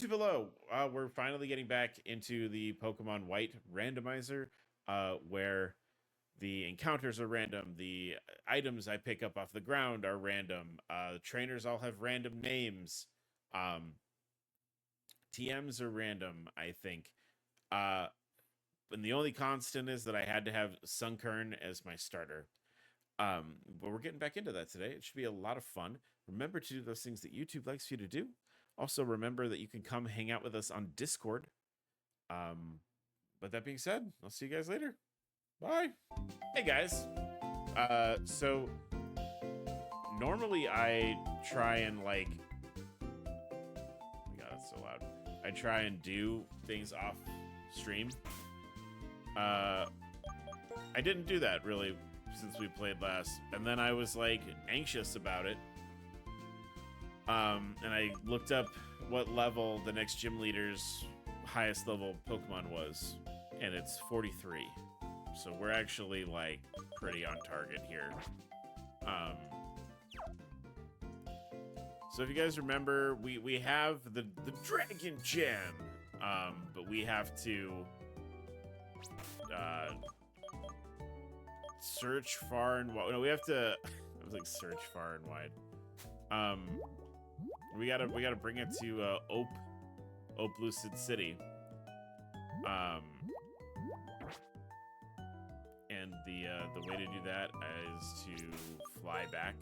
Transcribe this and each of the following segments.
YouTube, hello. We're finally getting back into the Pokemon White Randomizer, where the encounters are random, the items I pick up off the ground are random, the trainers all have random names, TMs are random, I think. And the only constant is that I had to have Sunkern as my starter. But we're getting back into that today. It should be a lot of fun. Remember to do those things that YouTube likes for you to do. Also, remember that you can come hang out with us on Discord. But that being said, I'll see you guys later. Bye. Hey, guys. So normally I try and like... Oh my God, that's so loud. I try and do things off stream. I didn't do that, really, since we played last. And then I was, like, anxious about it. And I looked up what level the next gym leader's highest level Pokemon was, and it's 43. So we're actually, like, pretty on target here. So if you guys remember, we have the Dragon Gem, but we have to search far and wide. No, we have to. I was like search far and wide. We gotta bring it to Ope Lucid City. And the way to do that is to fly back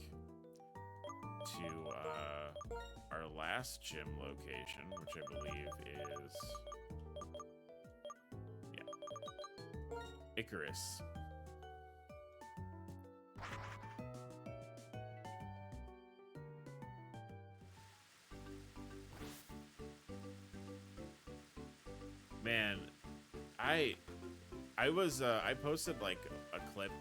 to our last gym location, which I believe is Icarus. Man, I posted like a clip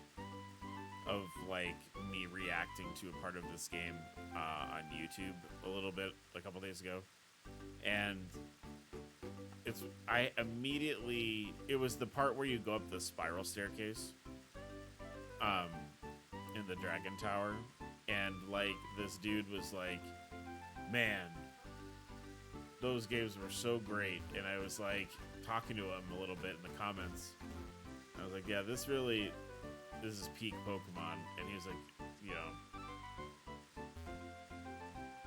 of like me reacting to a part of this game on YouTube a couple days ago, and it was the part where you go up the spiral staircase in the Dragon Tower, and like this dude was like, man, those games were so great. And I was like talking to him a little bit in the comments. I was like, yeah, this is peak Pokemon. And he was like, you know,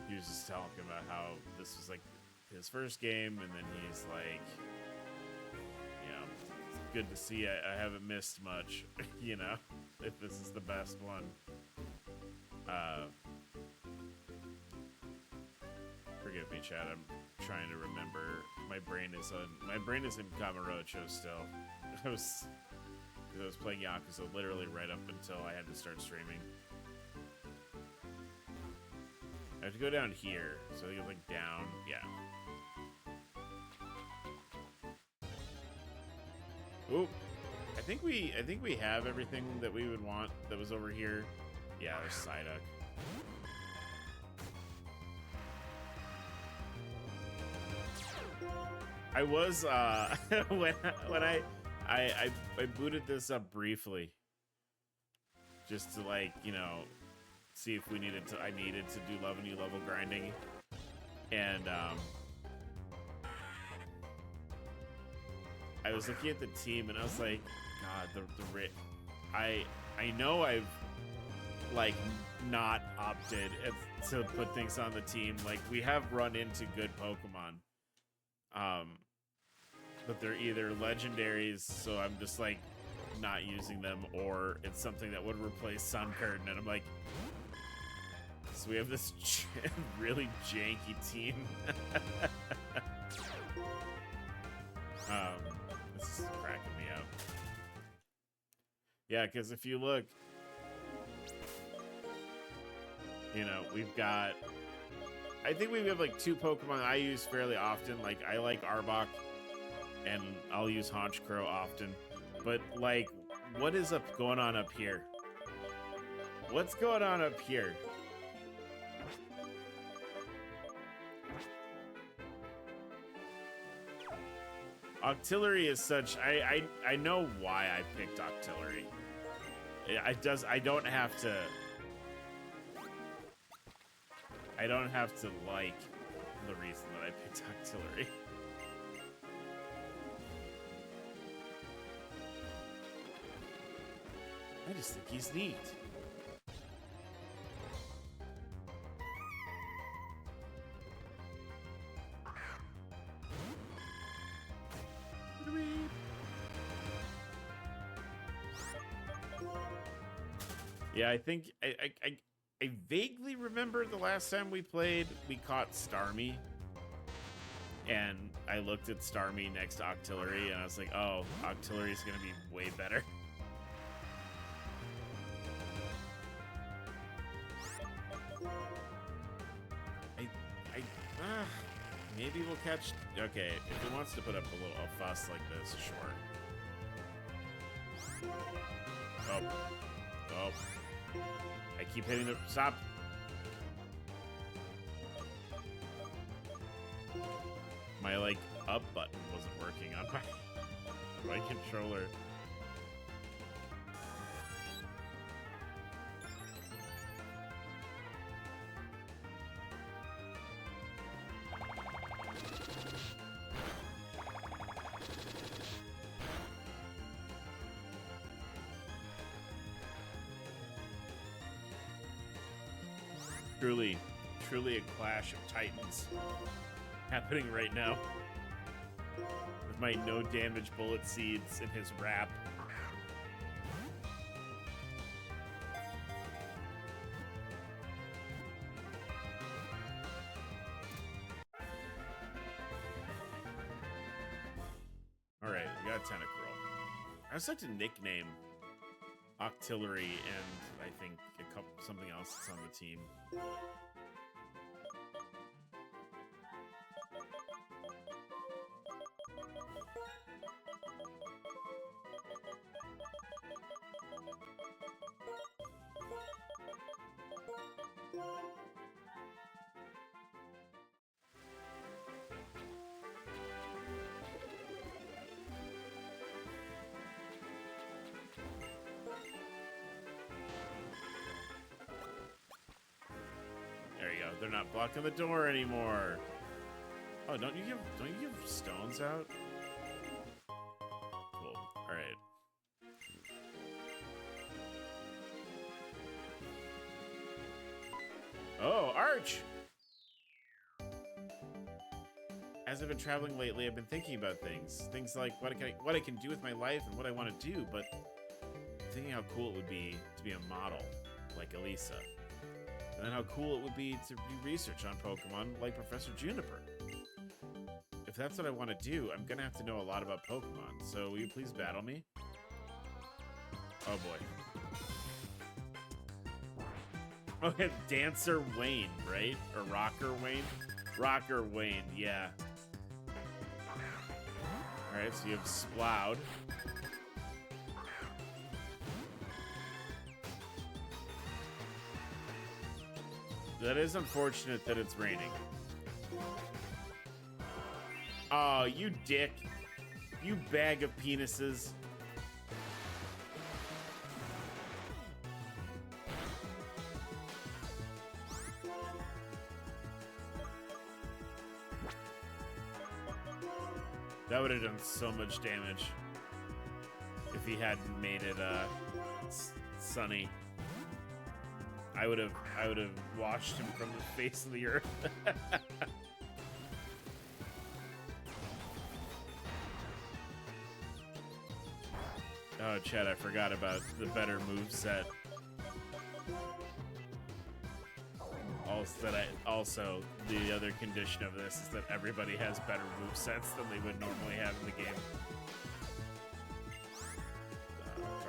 he was just telling about how this was like his first game, and then he's like, you know, it's good to see I haven't missed much, you know, if this is the best one. Forgive me, Chad, I'm trying to remember. My brain is in Kamurocho still. I was playing Yakuza literally right up until I had to start streaming. I have to go down here, so you like down, yeah. Oop. I think we have everything that we would want that was over here. Yeah, there's Psyduck. I was when I booted this up briefly just to, like, you know, see if I needed to do new level grinding, and I was looking at the team and I was like, God, I know I've like not opted to put things on the team. Like, we have run into good Pokemon, but they're either legendaries, so I'm just like not using them, or it's something that would replace Sunkern, and I'm like, so we have this really janky team. This is cracking me up. Yeah, because if you look, you know, we've got, I think we have like two Pokemon I use fairly often. Like, I like Arbok, and I'll use Honchkrow often. But like, what is going on up here? What's going on up here? Octillery is such, I know why I picked Octillery. I don't have to like the reason that I picked Octillery. I just think he's neat. Yeah, I think I vaguely remember the last time we played, we caught Starmie. And I looked at Starmie next to Octillery, and I was like, oh, Octillery is going to be way better. Maybe we'll catch... Okay, if he wants to put up a fuss like this, sure. Oh. Oh. I keep hitting the... Stop! My, like, up button wasn't working on my controller. Truly a clash of titans happening right now. With my no damage bullet seeds in his wrap. Alright, we got a Tentacruel. I also like to nickname Octillery and I think something else that's on the team. There you go. They're not blocking the door anymore. Oh, don't you give stones out? Cool. All right. Oh, Arch. As I've been traveling lately, I've been thinking about things like what I can do with my life and what I want to do, but thinking how cool it would be to be a model like Elisa. And then how cool it would be to do research on Pokemon like Professor Juniper. If that's what I want to do, I'm going to have to know a lot about Pokemon. So will you please battle me? Oh boy. Okay, Dancer Wayne, right? Or Rocker Wayne? Rocker Wayne, yeah. Alright, so you have Sploud. That is unfortunate that it's raining. Oh, you dick. You bag of penises. That would have done so much damage if he hadn't made it sunny. I would have washed him from the face of the earth. Oh, Chad, I forgot about the better moveset. Also, the other condition of this is that everybody has better movesets than they would normally have in the game.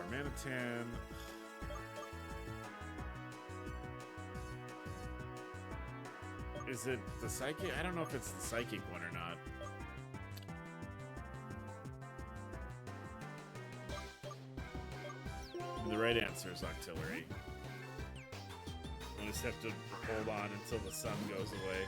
Darmanitan. Is it the psychic? I don't know if it's the psychic one or not. The right answer is Octillery. I just have to hold on until the sun goes away.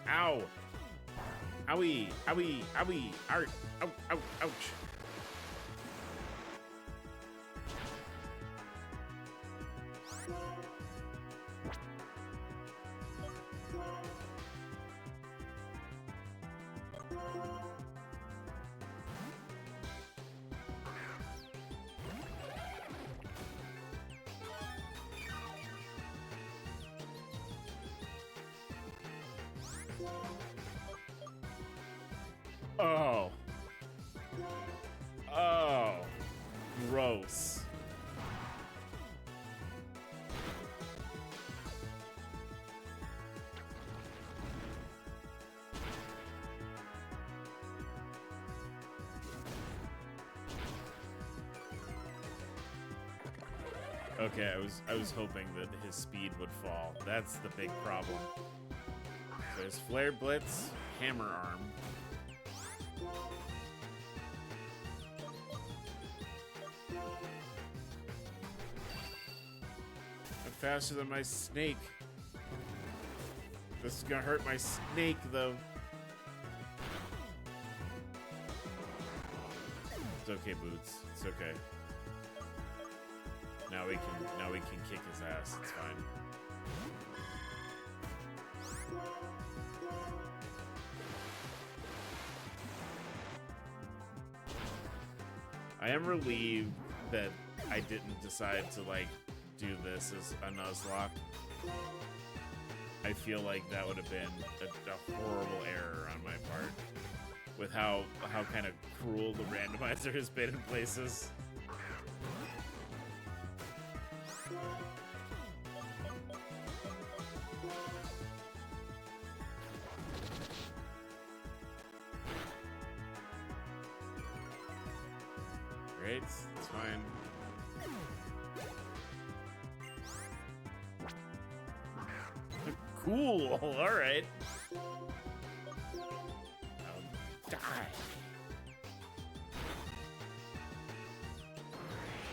Ow! Owie! Owie! Owie! Ow! Ow! Ouch! Oh. Oh. Gross. Okay, I was hoping that his speed would fall. That's the big problem. There's Flare Blitz, Hammer Arm. I'm faster than my snake. This is gonna hurt my snake though. It's okay, Boots. It's okay. Now we can kick his ass. It's fine. I am relieved that I didn't decide to like do this as a Nuzlocke. I feel like that would have been a horrible error on my part with how kind of cruel the randomizer has been in places. Great, it's fine. Cool, alright. I'll die.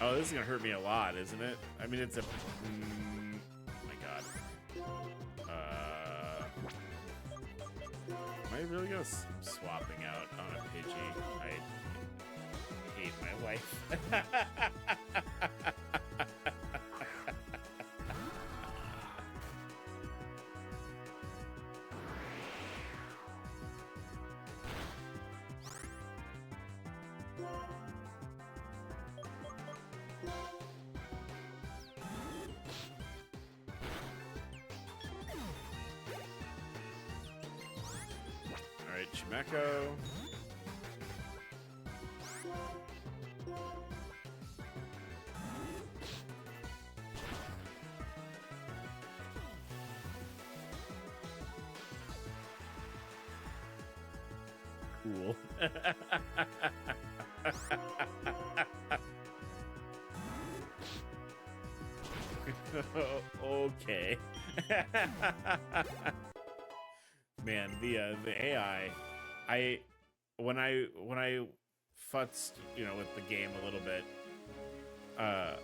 Oh, this is gonna hurt me a lot, isn't it? I mean, it's a... my god. Am I really gonna... I'm swapping out on a Pidgey. I hate my life. Alright, Chimecho. Cool. Okay. Man, the AI, when I futzed, you know, with the game a little bit, I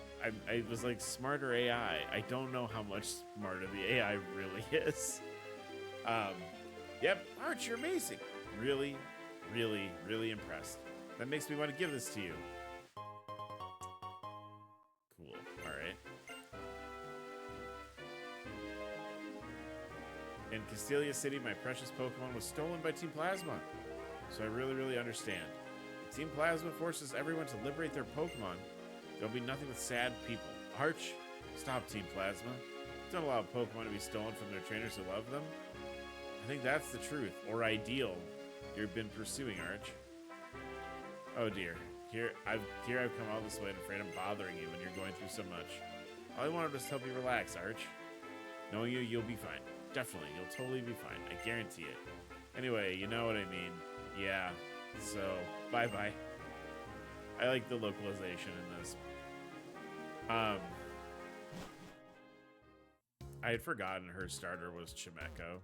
was like, smarter AI. I don't know how much smarter the AI really is. Yep, Arch, you're amazing. Really, really, really impressed. That makes me want to give this to you. Cool. All right. In Castelia City, my precious Pokemon was stolen by Team Plasma. So I really, really understand. If Team Plasma forces everyone to liberate their Pokemon, there'll be nothing but sad people. Arch, stop Team Plasma. Don't allow Pokemon to be stolen from their trainers who love them. I think that's the truth, or ideal, you've been pursuing, Arch. Oh dear. Here I've come all this way and afraid I'm bothering you when you're going through so much. All I wanted was to help you relax, Arch. Knowing you, you'll be fine. Definitely, you'll totally be fine. I guarantee it. Anyway, you know what I mean. Yeah. So, bye-bye. I like the localization in this. I had forgotten her starter was Chimecho.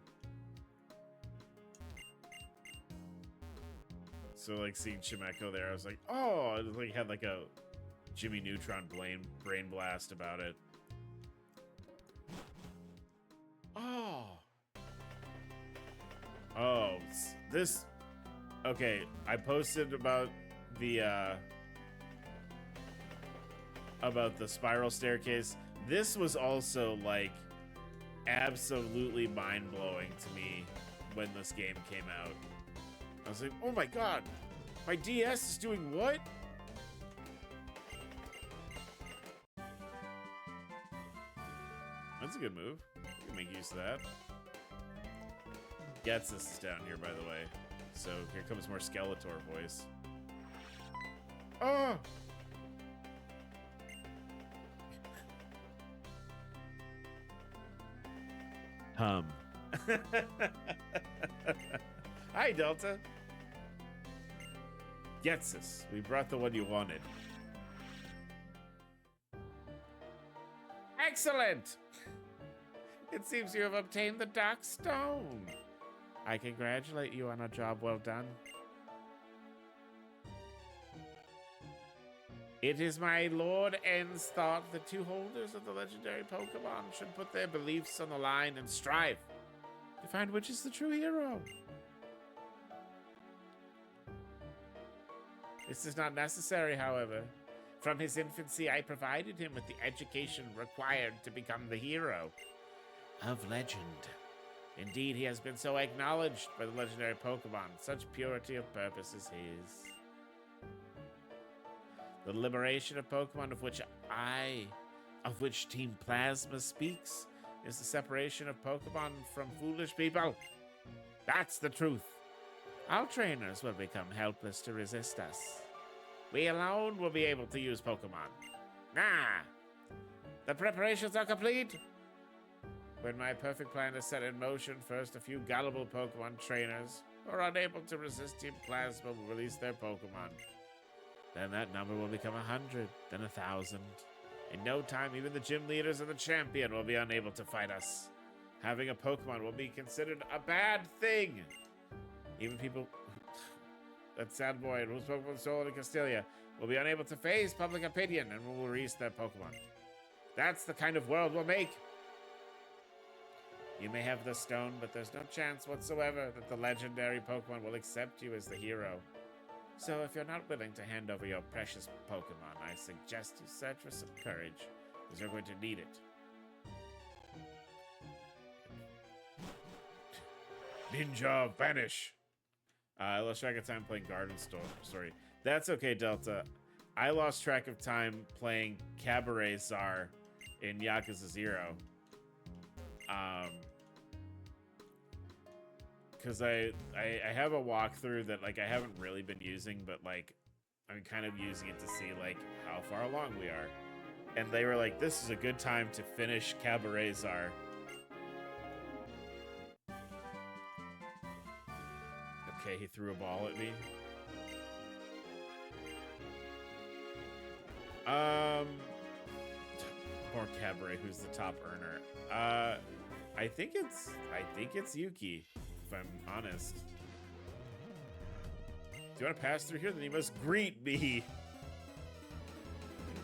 So, like, seeing Chimecho there, I was like, oh! It like, had, like, a Jimmy Neutron brain blast about it. Oh! Oh, this... Okay, I posted about the spiral staircase. This was also, like, absolutely mind-blowing to me when this game came out. I was like, oh my god, my DS is doing what? That's a good move. You can make use of that. Getsus is down here, by the way. So here comes more Skeletor voice. Oh! Hi, Delta. Getsus, we brought the one you wanted. Excellent! It seems you have obtained the Dark Stone. I congratulate you on a job well done. It is my Lord N's thought that two holders of the legendary Pokemon should put their beliefs on the line and strive to find which is the true hero. This is not necessary, however. From his infancy, I provided him with the education required to become the hero of legend. Indeed, he has been so acknowledged by the legendary Pokemon. Such purity of purpose is his. The liberation of Pokemon of which Team Plasma speaks is the separation of Pokemon from foolish people. That's the truth. Our trainers will become helpless to resist us. We alone will be able to use Pokemon. The preparations are complete. When my perfect plan is set in motion, first a few gullible Pokemon trainers who are unable to resist Team Plasma will release their Pokemon. Then that number will become 100, then 1,000. In no time, even the gym leaders and the champion will be unable to fight us. Having a Pokemon will be considered a bad thing. Even people... that sad boy whose Pokemon sold in Castilia will be unable to face public opinion and will release their Pokemon. That's the kind of world we'll make. You may have the stone, but there's no chance whatsoever that the legendary Pokemon will accept you as the hero. So if you're not willing to hand over your precious Pokemon, I suggest you search for some courage, because you're going to need it. Ninja, vanish! I lost track of time playing Garden Story. That's okay, Delta. I lost track of time playing Cabaret Czar in Yakuza 0. Because I have a walkthrough that like I haven't really been using, but like I'm kind of using it to see like how far along we are. And they were like, this is a good time to finish Cabaret Czar. Okay, he threw a ball at me. Poor Cabaret, who's the top earner. I think it's Yuki, if I'm honest. Do you want to pass through here? Then you must greet me.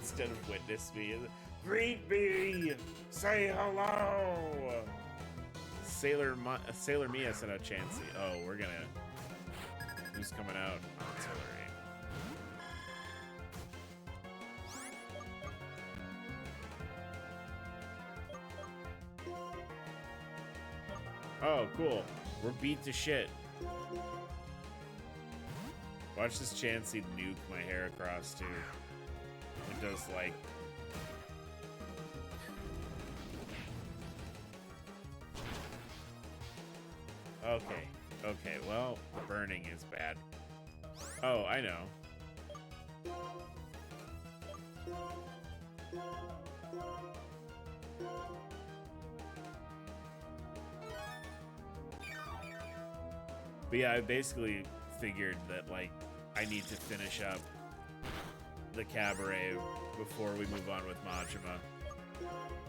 Instead of witness me. Greet me! Say hello! Sailor Mia sent out Chansey. Oh, we're gonna... Who's coming out? Artillery. Oh, cool. We're beat to shit. Watch this Chansey nuke my hair across, too. It does, like... Okay, well, burning is bad. Oh, I know. But yeah, I basically figured that, like, I need to finish up the Cabaret before we move on with Majima.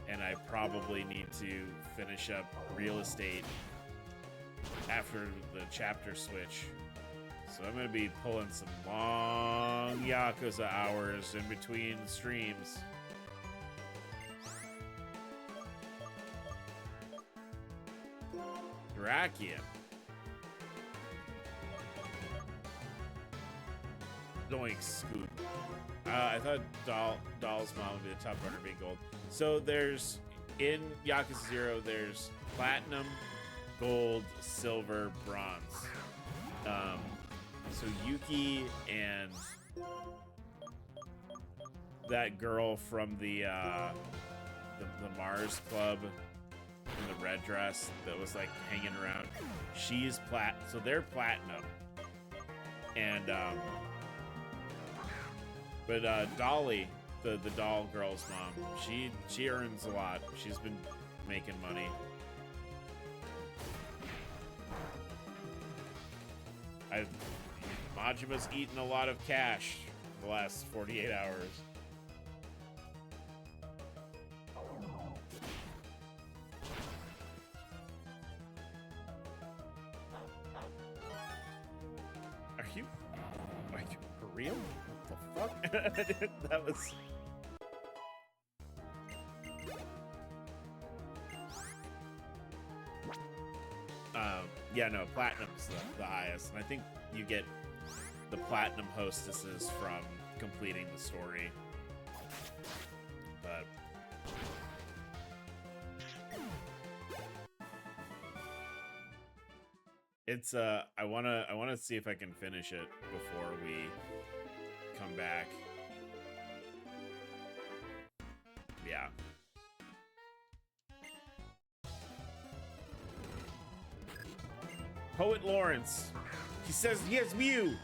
And I probably need to finish up Real Estate after the chapter switch. So I'm going to be pulling some long Yakuza hours in between streams. Drakian. Doink scoop. I thought Doll's mom would be the top runner, being gold. So there's, in Yakuza 0, there's platinum, gold, silver, bronze. So Yuki and that girl from the Mars Club in the red dress that was like hanging around. She's so they're platinum. And but Dolly, the doll girl's mom, she earns a lot. She's been making money. Majima's eaten a lot of cash the last 48 hours. Are you for real? What the fuck? That was... yeah, no, Platinum's the highest. And I think you get the Platinum hostesses from completing the story. But... it's, I wanna see if I can finish it before we come back. Yeah. Poet Lawrence. He says he has Mew.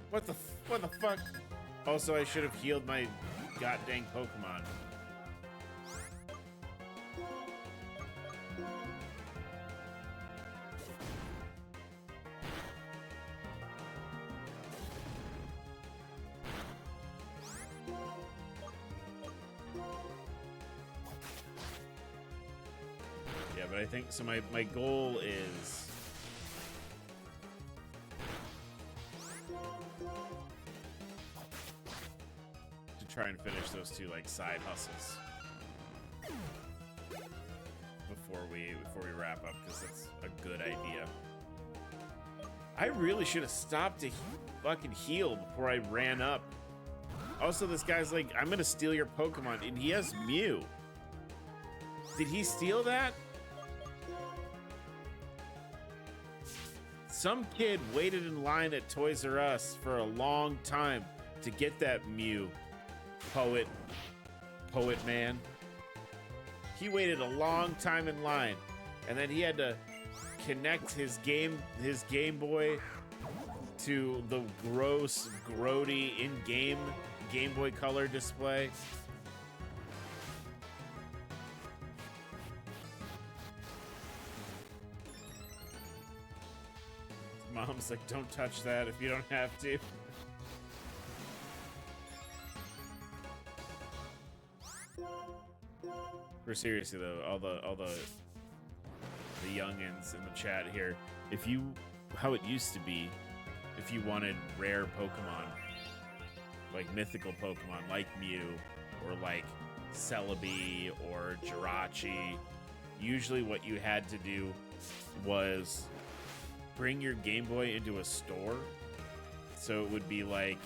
What the fuck? Also, I should have healed my goddamn Pokemon. Yeah, but I think so. My goal is try and finish those two like side hustles before we wrap up, because that's a good idea. I really should have stopped to fucking heal before I ran up. Also, this guy's like, I'm gonna steal your Pokemon, and he has Mew. Did he steal that? Some kid waited in line at Toys R Us for a long time to get that Mew. Poet man. He waited a long time in line, and then he had to connect his Game Boy to the gross, grody in-game Game Boy Color display. Mom's like, don't touch that if you don't have to. For seriously though, all the youngins in the chat here, how it used to be, if you wanted rare Pokemon, like mythical Pokemon, like Mew, or like Celebi or Jirachi, usually what you had to do was bring your Game Boy into a store. So it would be like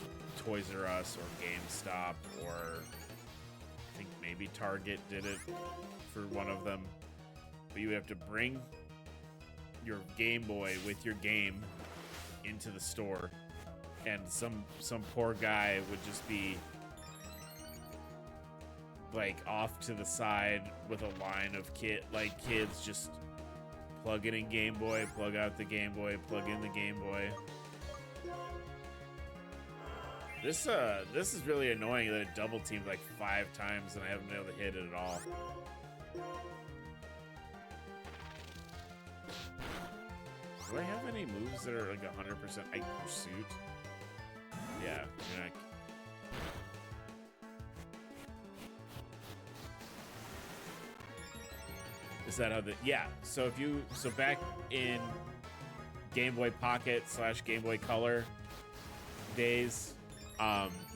Toys R Us or GameStop, or I think maybe Target did it for one of them. But you would have to bring your Game Boy with your game into the store, and some poor guy would just be like off to the side with a line of kids just plug in Game Boy, plug out the Game Boy, plug in the Game Boy. This is really annoying that it double teamed like 5 times and I haven't been able to hit it at all. Do I have any moves that are like 100% Pursuit? Yeah, you're not... Is that how the... Yeah, so back in Game Boy Pocket / Game Boy Color days,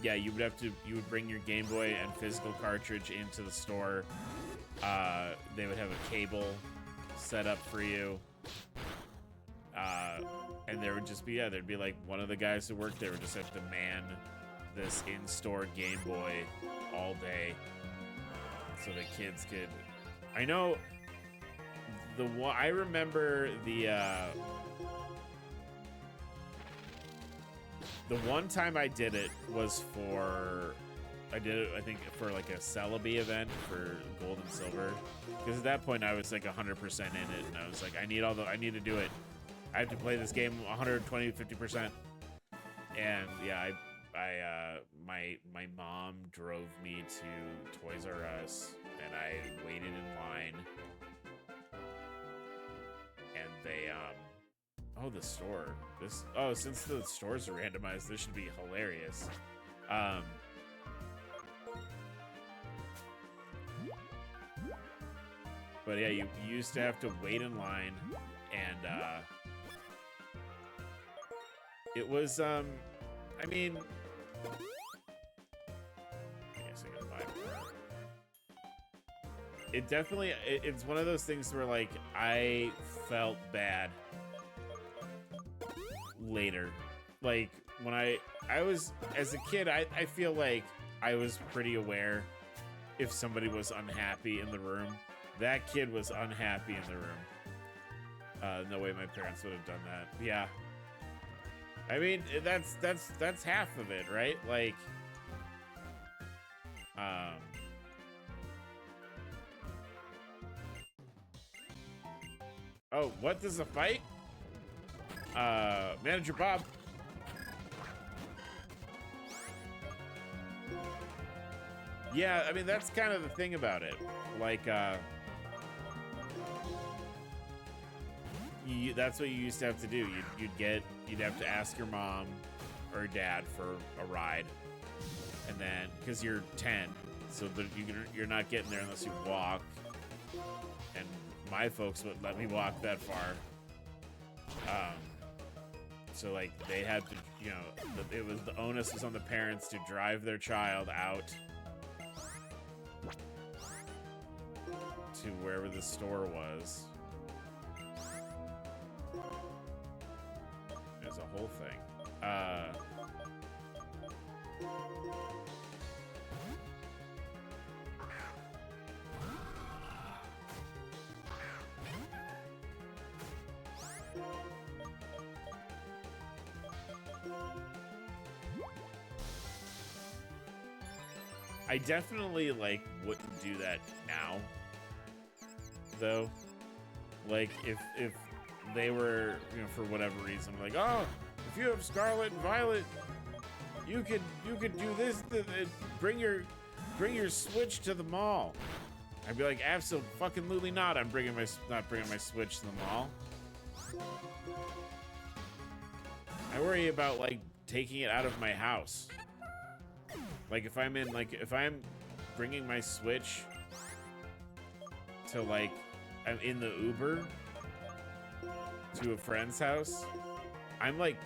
yeah, you would bring your Game Boy and physical cartridge into the store. They would have a cable set up for you. And there would just be, there'd be like one of the guys who worked there would just have to man this in-store Game Boy all day so the kids could... I know I remember the The one time I did it was I did it, I think, for like a Celebi event for gold and silver. Because at that point I was like 100% in it, and I was like, I need to do it. I have to play this game 120, 50%. And yeah, my mom drove me to Toys R Us, and I waited in line. And they, oh, the store. Since the stores are randomized, this should be hilarious. But yeah, you used to have to wait in line, and it was, I mean, I guess I can buy more. It definitely, it's one of those things where, like, I felt bad later. Like, when I was, as a kid, I feel like I was pretty aware if somebody was unhappy in the room. That kid was unhappy in the room. No way my parents would have done that. Yeah. I mean, that's half of it, right? Like, oh, what does a fight? Manager Bob. Yeah, I mean, that's kind of the thing about it. Like, that's what you used to have to do. You'd have to ask your mom or dad for a ride, and then because you're 10, so that you're not getting there unless you walk. And my folks wouldn't let me walk that far. So like they had to, you know, the onus was on the parents to drive their child out to wherever the store was. There's a whole thing. I definitely, like, wouldn't do that now, though. Like, if they were, you know, for whatever reason, like, oh, if you have Scarlet and Violet, you could do this, bring your Switch to the mall. I'd be like, absolutely not. I'm not bringing my Switch to the mall. I worry about, like, taking it out of my house. Like, if I'm bringing my Switch to, like, I'm in the Uber to a friend's house, I'm like,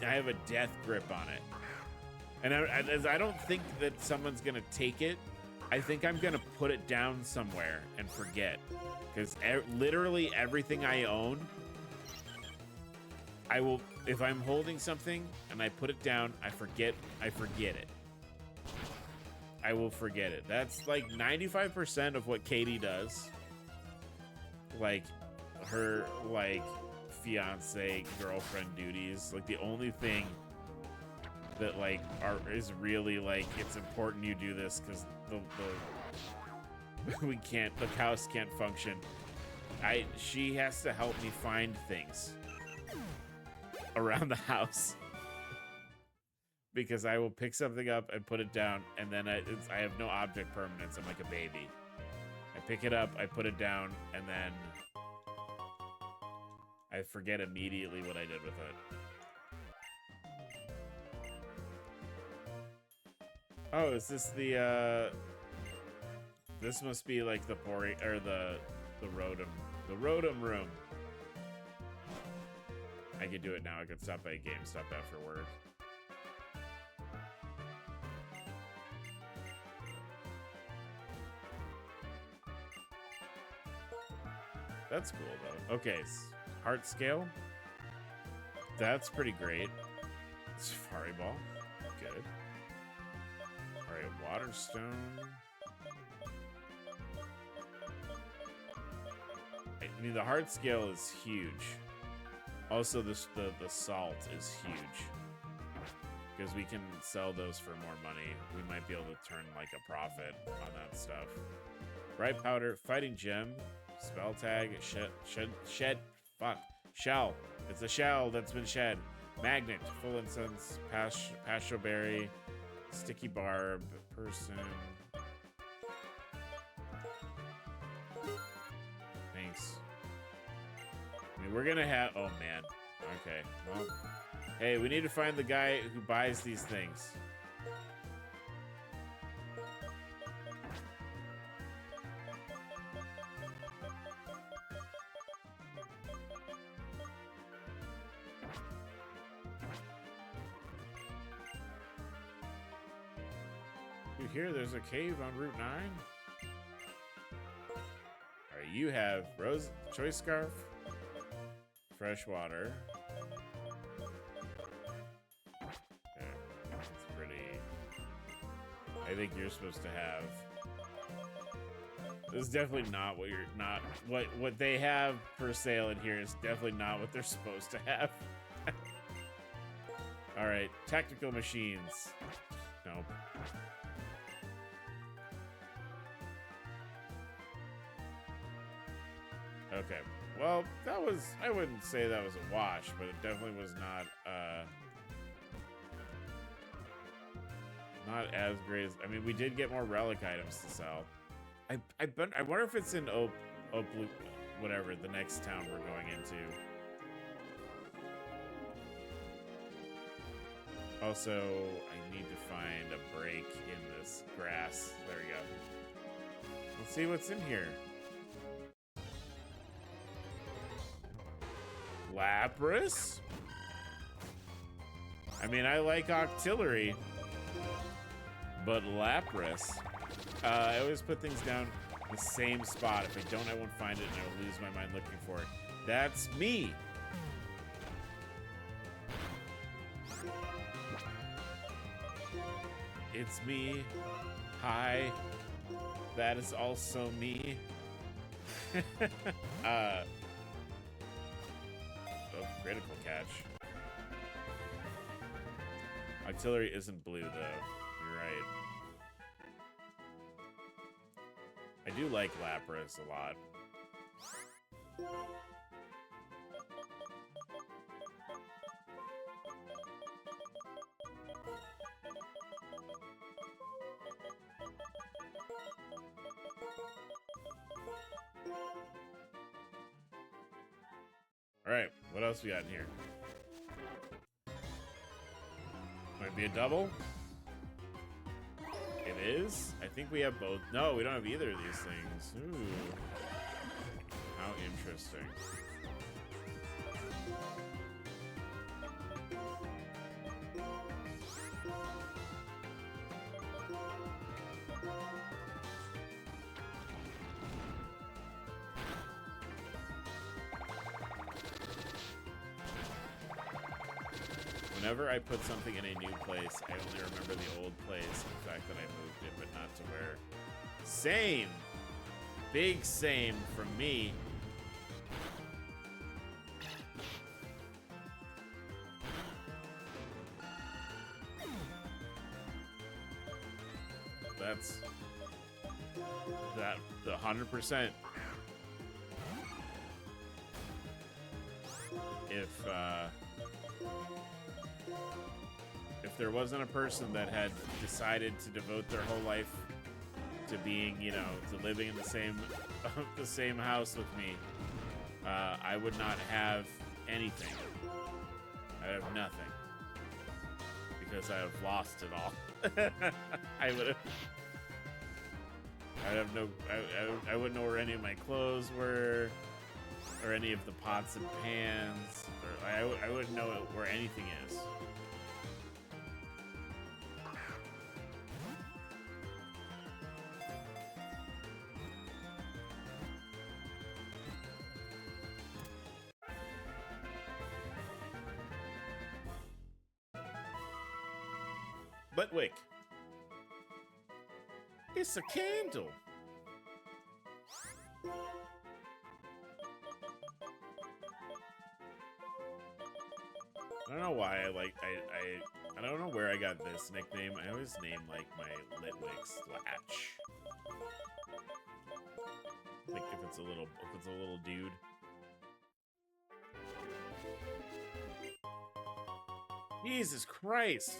I have a death grip on it. And I don't think that someone's gonna take it. I think I'm gonna put it down somewhere and forget. Because literally everything I own, I will, if I'm holding something and I put it down, I forget it. I will forget it. That's like 95% of what Katie does. Like her, like, fiance, girlfriend duties. Like the only thing that, like, is really, like, it's important you do this because the house can't function. She has to help me find things around the house. Because I will pick something up and put it down, and then I have no object permanence. I'm like a baby. I pick it up, I put it down, and then I forget immediately what I did with it. Oh, is this the, this must be like the Rotom room. I could do it now. I could stop by GameStop after work. That's cool, though. Okay, heart scale. That's pretty great. Safari Ball. Good. Alright, Waterstone. I mean, the heart scale is huge. Also, the salt is huge. because we can sell those for more money. We might be able to turn like a profit on that stuff. Bright powder, fighting gem, spell tag, shed, fuck, shell. It's a shell that's been shed. Magnet, full incense, pasture berry, sticky barb, person. Thanks. I mean, we're gonna have, oh man. Okay, well, hey, we need to find the guy who buys these things. You hear there's a cave on Route 9? Alright, you have Rose Choice Scarf, fresh water. Okay, that's pretty. I think you're supposed to have. This is definitely not what you're not what they have for sale in here is definitely not what they're supposed to have. Alright, technical machines. Nope. Okay, well, that was, I wouldn't say that was a wash, but it definitely was not as great as, I mean, we did get more relic items to sell. I wonder if it's in whatever, the next town we're going into. Also, I need to find a break in this grass. There we go. Let's see what's in here. Lapras? I mean, I like Octillery, but Lapras. I always put things down the same spot. If I don't, I won't find it, and I will lose my mind looking for it. That's me. It's me. Hi. That is also me. Oh, critical catch. Octillery isn't blue, though. You're right. I do like Lapras a lot. Alright, what else we got in here? Might be a double? It is? I think we have both. No, we don't have either of these things. Ooh. How interesting. Whenever I put something in a new place, I only remember the old place, the fact that I moved it, but not to where. Same! Big same from me. That's that the 100%. If there wasn't a person that had decided to devote their whole life to being, you know, to living in the same house with me, I would not have anything. I have nothing because I have lost it all. I wouldn't know where any of my clothes were, or any of the pots and pans, or I wouldn't know where anything is. But wick. It's a candle. I don't know why I don't know where I got this nickname. I always name like my Litwick Slatch. Like if it's a little dude. Jesus Christ!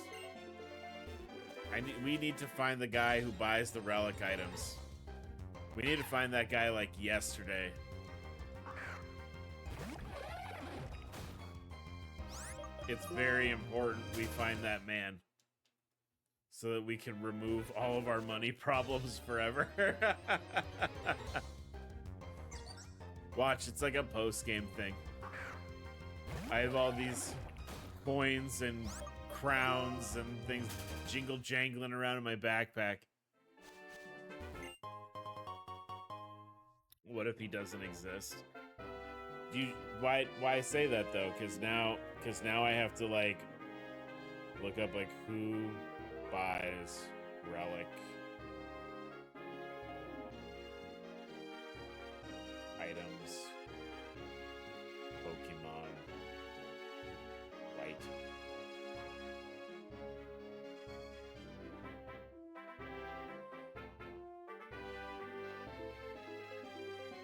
We need to find the guy who buys the relic items. We need to find that guy like yesterday. It's very important we find that man so that we can remove all of our money problems forever. Watch, it's like a post-game thing. I have all these coins and crowns and things jingle jangling around in my backpack. What if he doesn't exist? Why say that though? Because now I have to like look up like who buys relic items Pokemon White.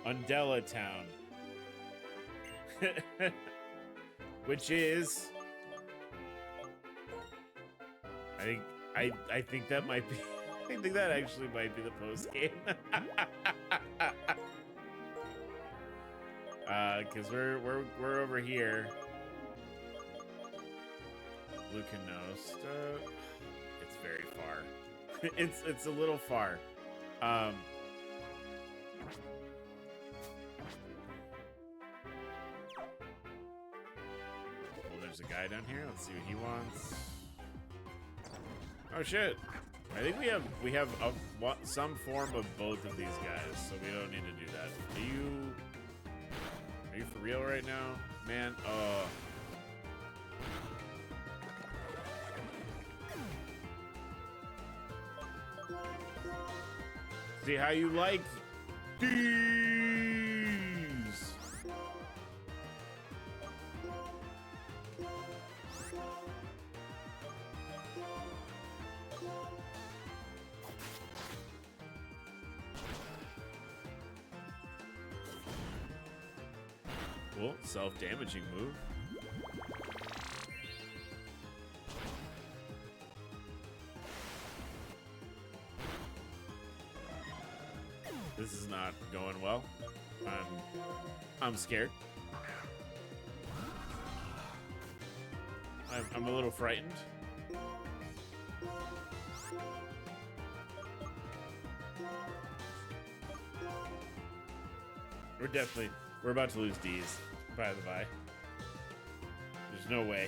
Undella Town. Which is I think that might be I think that actually might be the post game. Cause we're over here. Lucanost. It's very far. it's a little far. There's a guy down here. Let's see what he wants. Oh shit! I think we have some form of both of these guys, so we don't need to do that. Are you for real right now, man? See how you like these? Cool, self-damaging move. This is not going well. I'm scared. I'm a little frightened. We're about to lose D's, by the by. There's no way.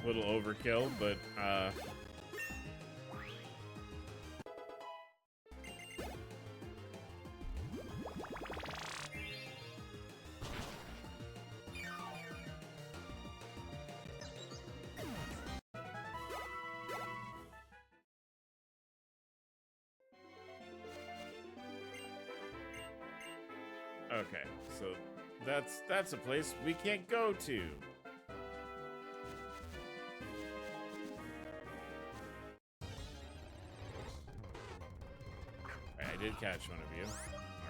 Little overkill, but okay, so that's a place we can't go to. I did catch one of you.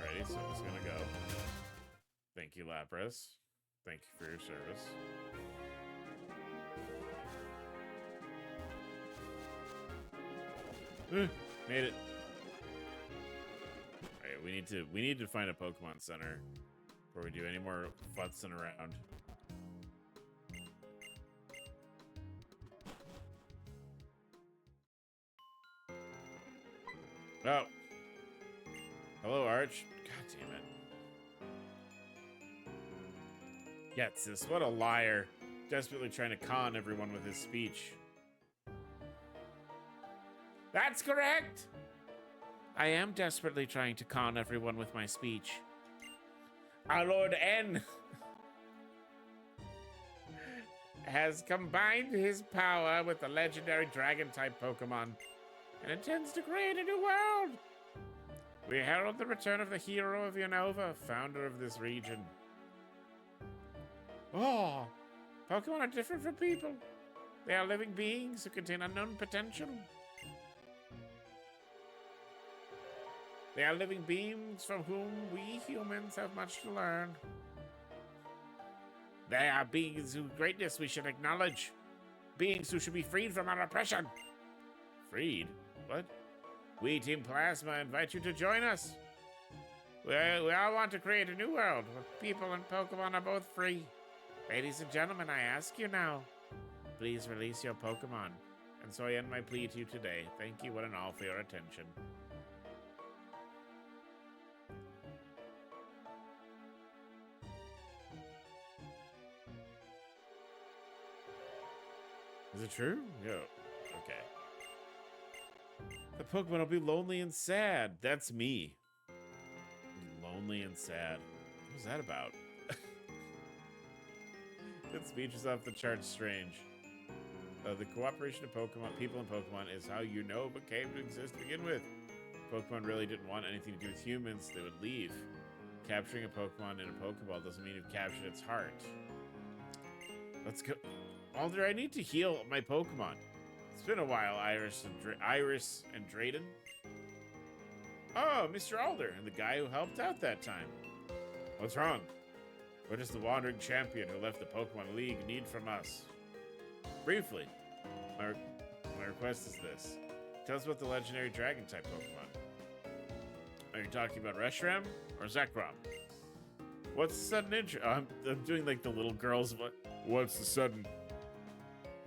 Alrighty, so I'm just gonna go. Thank you, Lapras. Thank you for your service. Made it. Alright, we need to find a Pokemon Center before we do any more futzing around. Oh. Hello, Arch. God damn it. Getsis, what a liar. Desperately trying to con everyone with his speech. That's correct! I am desperately trying to con everyone with my speech. Our Lord N has combined his power with the legendary dragon-type Pokemon and intends to create a new world. We herald the return of the hero of Unova, founder of this region. Oh, Pokemon are different from people. They are living beings who contain unknown potential. They are living beings from whom we humans have much to learn. They are beings whose greatness we should acknowledge. Beings who should be freed from our oppression. Freed? What? We, Team Plasma, invite you to join us. We all want to create a new world where people and Pokemon are both free. Ladies and gentlemen, I ask you now, please release your Pokemon. And so I end my plea to you today. Thank you one and all for your attention. Is it true? Yeah. Okay. The Pokemon will be lonely and sad. That's me. Lonely and sad. What was that about? That speech is off the charts strange. The cooperation of Pokemon, people and Pokemon is how Unova came to exist to begin with. Pokemon really didn't want anything to do with humans. They would leave. Capturing a Pokemon in a Pokeball doesn't mean you've captured its heart. Let's go. Alder, I need to heal my Pokemon. It's been a while, Iris and Drayden. Oh, Mr. Alder, and the guy who helped out that time. What's wrong? What does the wandering champion who left the Pokemon League need from us? Briefly, my request is this. Tell us about the legendary Dragon-type Pokemon. Are you talking about Reshiram or Zekrom? What's the sudden interest? I'm doing like the little girls. What's the sudden?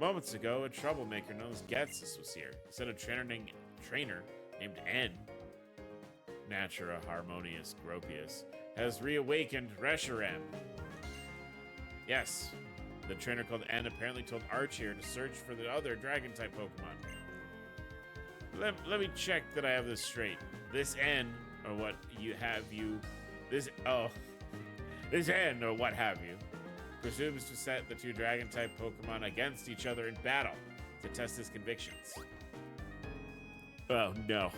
Moments ago, a troublemaker known as Getsus was here. He said a trainer named N, Natura Harmonious Gropius, has reawakened Reshiram. Yes, the trainer called N apparently told Archer to search for the other Dragon-type Pokemon. Let me check that I have this straight. This N, or what this N, or what have you, presumes to set the two Dragon-type Pokemon against each other in battle to test his convictions. Oh no,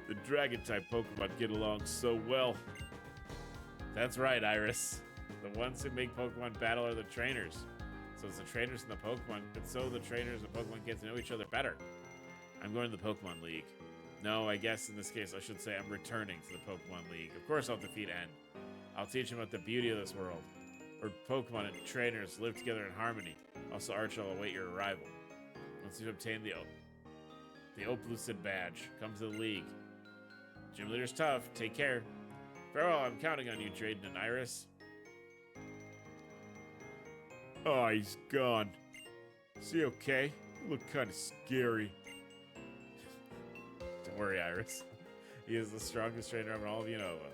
the Dragon-type Pokemon get along so well. That's right, Iris. The ones who make Pokemon battle are the trainers. So it's the trainers and the Pokemon, and so the trainers and Pokemon get to know each other better. I'm going to the Pokemon League. No, I guess in this case I should say I'm returning to the Pokemon League. Of course I'll defeat N. I'll teach him about the beauty of this world, where Pokemon and trainers live together in harmony. Also, Archer will await your arrival. Once you've obtained the Oplucid badge, come to the League. Gym leader's tough. Take care. Farewell, I'm counting on you, Drayden and Iris. Oh, he's gone. Is he okay? You look kind of scary. Don't worry, Iris. He is the strongest trainer of all of Unova.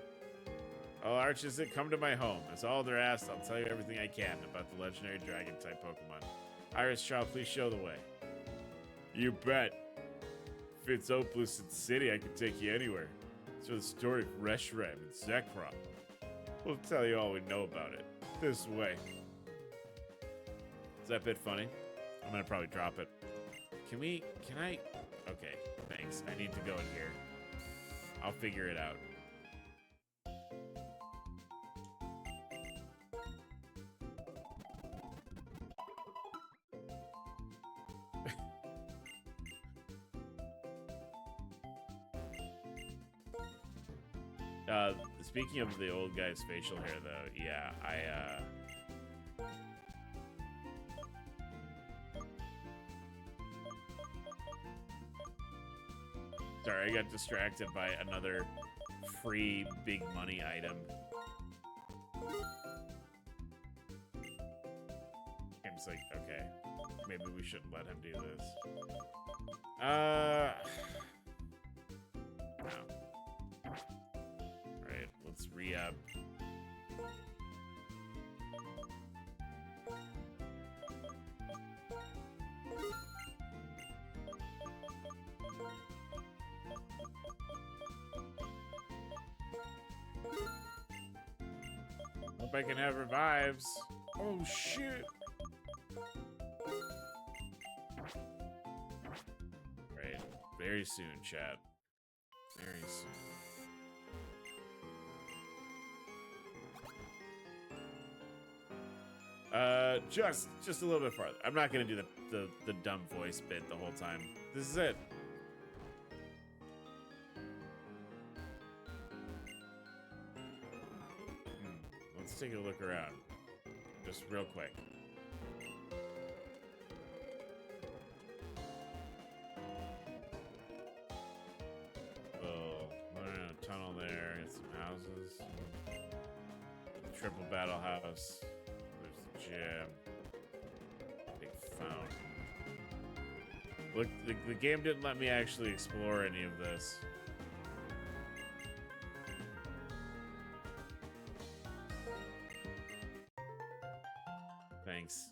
Oh, Arches, come to my home. As Alder asked, I'll tell you everything I can about the legendary Dragon-type Pokemon. Iris Shaw, please show the way. You bet. If it's Oplucid City, I can take you anywhere. It's for the story of Reshiram and Zekrom. We'll tell you all we know about it. This way. Is that bit funny? I'm gonna probably drop it. Can I? Okay, thanks. I need to go in here. I'll figure it out. Speaking of the old guy's facial hair, though, yeah, sorry, I got distracted by another free big money item. I'm just like, okay, maybe we shouldn't let him do this. No. Alright, let's re-up. I can have revives. Oh, shit. Right. Very soon, chat. Very soon. Just a little bit farther. I'm not gonna do the dumb voice bit the whole time. This is it. Let's take a look around. Just real quick. Oh, we're in a tunnel there. Got some houses. Triple battle house. There's the gym. Big fountain. Look, the game didn't let me actually explore any of this. Thanks.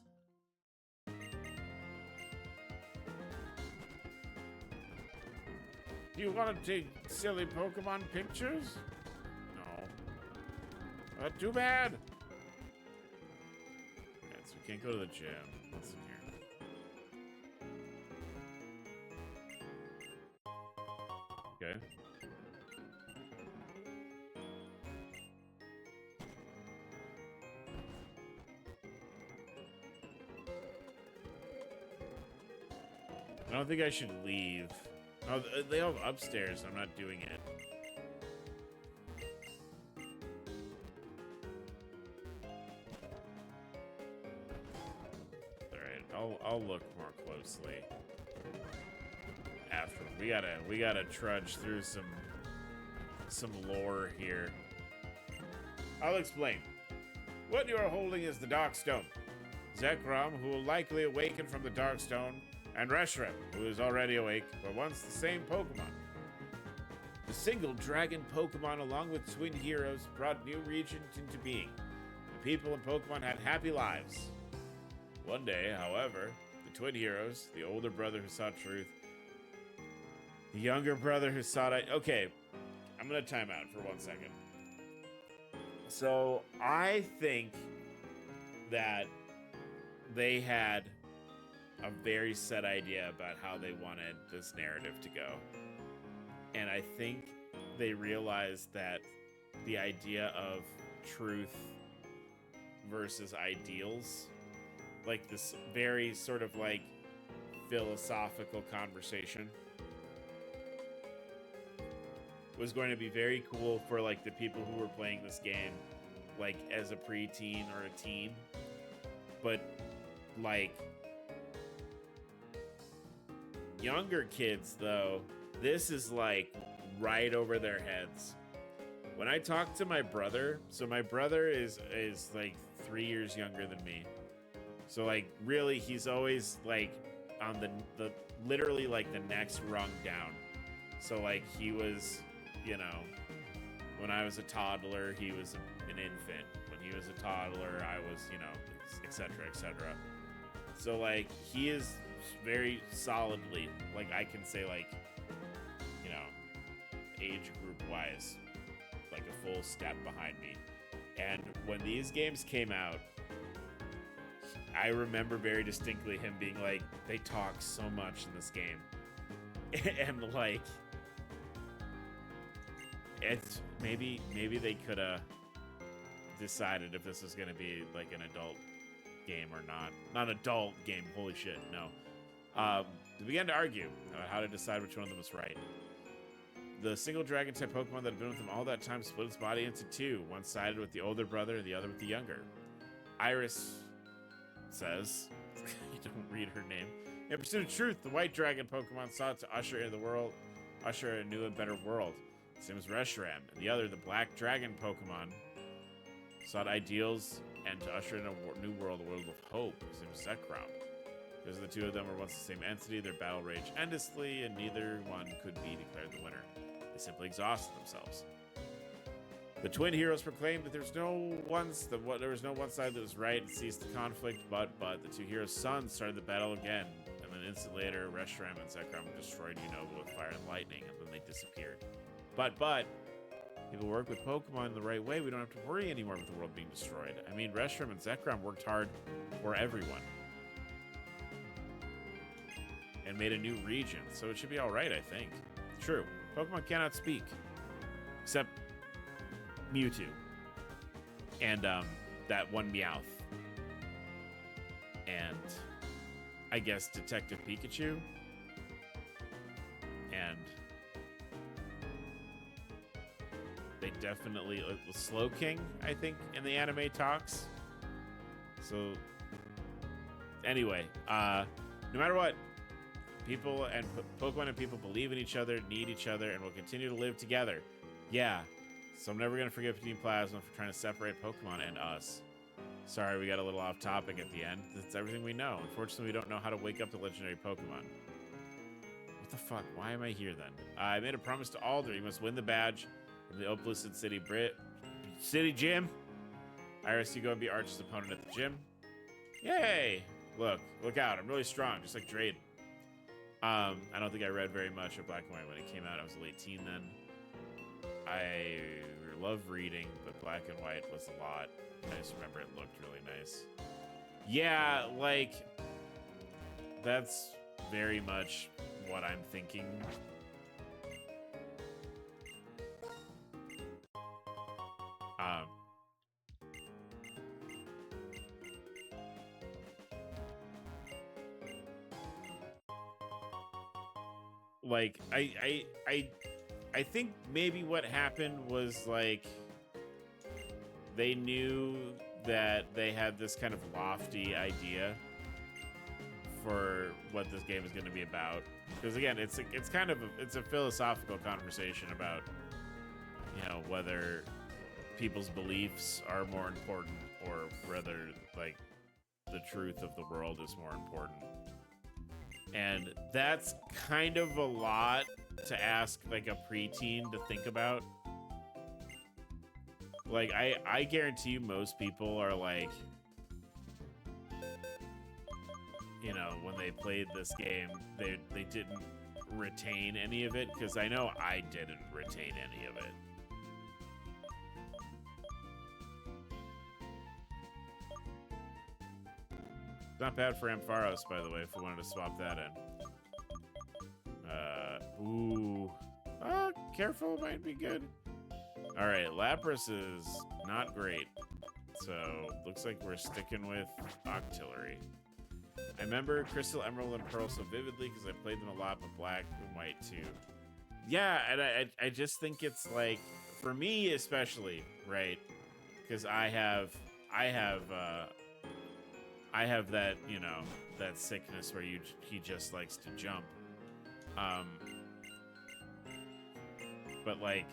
Do you want to take silly Pokemon pictures? No. Too bad. Okay, so we can't go to the gym. What's in here? Okay. I don't think I should leave. Oh, they have upstairs. I'm not doing it. All right, I'll look more closely after. We gotta trudge through some lore here. I'll explain. What you are holding is the Dark Stone. Zekrom, who will likely awaken from the Dark Stone, and Reshiram, who is already awake, were once the same Pokemon. The single dragon Pokemon, along with twin heroes, brought new regions into being. The people and Pokemon had happy lives. One day, however, the twin heroes, the older brother who sought truth, the younger brother who sought... Okay, I'm going to time out for 1 second. So, I think that they had a very set idea about how they wanted this narrative to go. And I think they realized that the idea of truth versus ideals, like this very sort of like philosophical conversation, was going to be very cool for like the people who were playing this game like as a preteen or a teen. But like younger kids, though, this is like right over their heads. When I talk to my brother, so my brother is like 3 years younger than me. So like really he's always like on the literally like the next rung down. So like he was, you know, when I was a toddler, he was an infant. When he was a toddler, I was, you know, etc., etc. So like he is very solidly, like I can say, like, you know, age group wise, like a full step behind me. And when these games came out, I remember very distinctly him being like, they talk so much in this game. And like, it's maybe they could have decided if this was going to be like an adult game or not adult game, holy shit, no. They began to argue about how to decide which one of them was right. The single dragon type Pokemon that had been with him all that time split its body into two, one sided with the older brother, the other with the younger. Iris says, you don't read her name. In pursuit of truth, the white dragon Pokemon sought to usher in a new and better world. Same as Reshiram, and the other, the black dragon Pokemon, sought ideals and to usher in a new world, a world of hope. Same as Zekrom. Because the two of them were once the same entity, their battle raged endlessly, and neither one could be declared the winner. They simply exhausted themselves. The twin heroes proclaimed that there was no one side that was right and ceased the conflict, but the two heroes' sons started the battle again, and then an instant later, Reshiram and Zekrom destroyed Unova with fire and lightning, and then they disappeared. But People work with Pokemon in the right way. We don't have to worry anymore with the world being destroyed. I mean, Reshiram and Zekrom worked hard for everyone. And made a new region, so it should be alright, I think. It's true. Pokemon cannot speak. Except Mewtwo. And, that one Meowth. And I guess Detective Pikachu. And they definitely Slow King, I think, in the anime talks. So anyway, no matter what, people and Pokemon and people believe in each other, need each other, and will continue to live together. Yeah. So I'm never gonna forgive Team Plasma for trying to separate Pokemon and us. Sorry, we got a little off topic at the end. That's everything we know. Unfortunately, we don't know how to wake up the legendary Pokemon. What the fuck? Why am I here then? I made a promise to Alder. You must win the badge from the Opalisted City Gym. Iris, you go and be Arch's opponent at the gym. Yay! Look out. I'm really strong, just like Drayden. I don't think I read very much of Black and White when it came out. I was a late teen then. I love reading, but Black and White was a lot. I just remember it looked really nice. Yeah, like, that's very much what I'm thinking. Like, I think maybe what happened was, like, they knew that they had this kind of lofty idea for what this game is going to be about. Because again, it's kind of it's a philosophical conversation about, you know, whether people's beliefs are more important or whether, like, the truth of the world is more important. And that's kind of a lot to ask, like, a preteen to think about. Like, I guarantee you most people are like, you know, when they played this game, they didn't retain any of it, because I know I didn't retain any of it. Not bad for Ampharos, by the way, if we wanted to swap that in. Ooh. Careful might be good. Alright, Lapras is not great. So, looks like we're sticking with Octillery. I remember Crystal, Emerald, and Pearl so vividly because I played them a lot, but Black and White too. Yeah, and I just think it's like, for me especially, right? Because I have that, you know, that sickness where he just likes to jump. But like,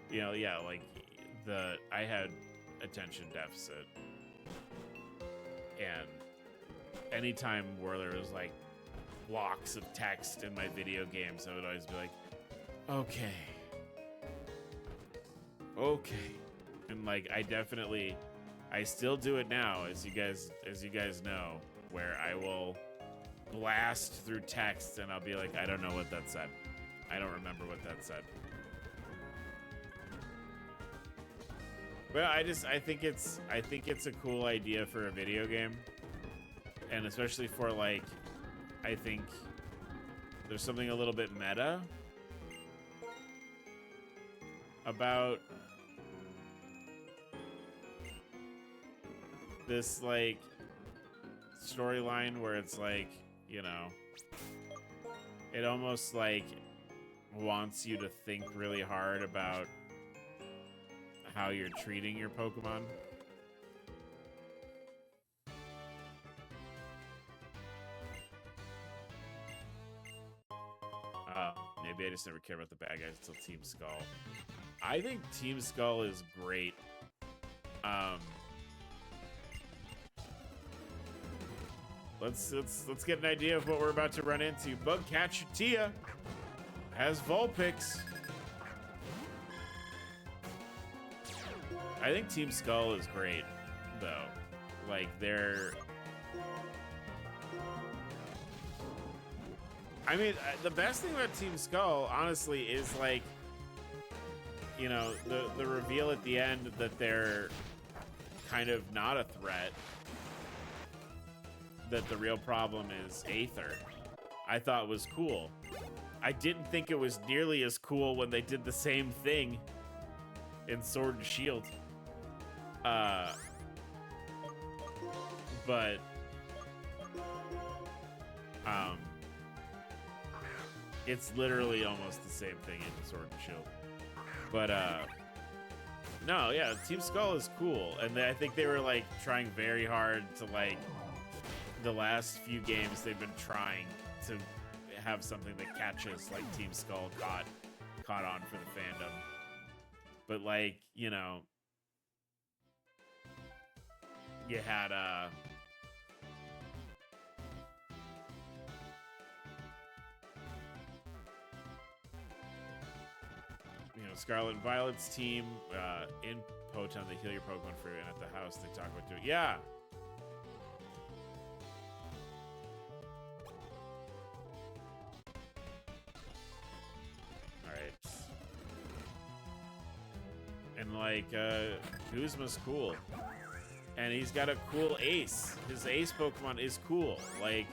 you know, yeah, like I had attention deficit, and anytime where there was like blocks of text in my video games, I would always be like, okay, and like I still do it now, as you guys know, where I will blast through text and I'll be like, I don't know what that said. I don't remember what that said. But I think it's a cool idea for a video game. And especially for, like, I think there's something a little bit meta about this, like, storyline where it's like, you know, it almost like wants you to think really hard about how you're treating your Pokemon. Maybe I just never cared about the bad guys until Team Skull. I think Team Skull is great. Let's get an idea of what we're about to run into. Bugcatcher Tia has Vulpix. I think Team Skull is great, though. Like, I mean, the best thing about Team Skull, honestly, is like, you know, the reveal at the end that they're kind of not a threat. That the real problem is Aether. I thought was cool. I didn't think it was nearly as cool when they did the same thing in Sword and Shield. But it's literally almost the same thing in Sword and Shield. But no, yeah, Team Skull is cool, and I think they were like trying very hard to like the last few games they've been trying to have something that catches like Team Skull caught on for the fandom. But like, you know, you had you know, Scarlet and Violet's team in Potown, they heal your Pokemon for you, and at the house they talk about doing, yeah. And like Guzma's cool, and he's got a cool ace. His ace Pokemon is cool. Like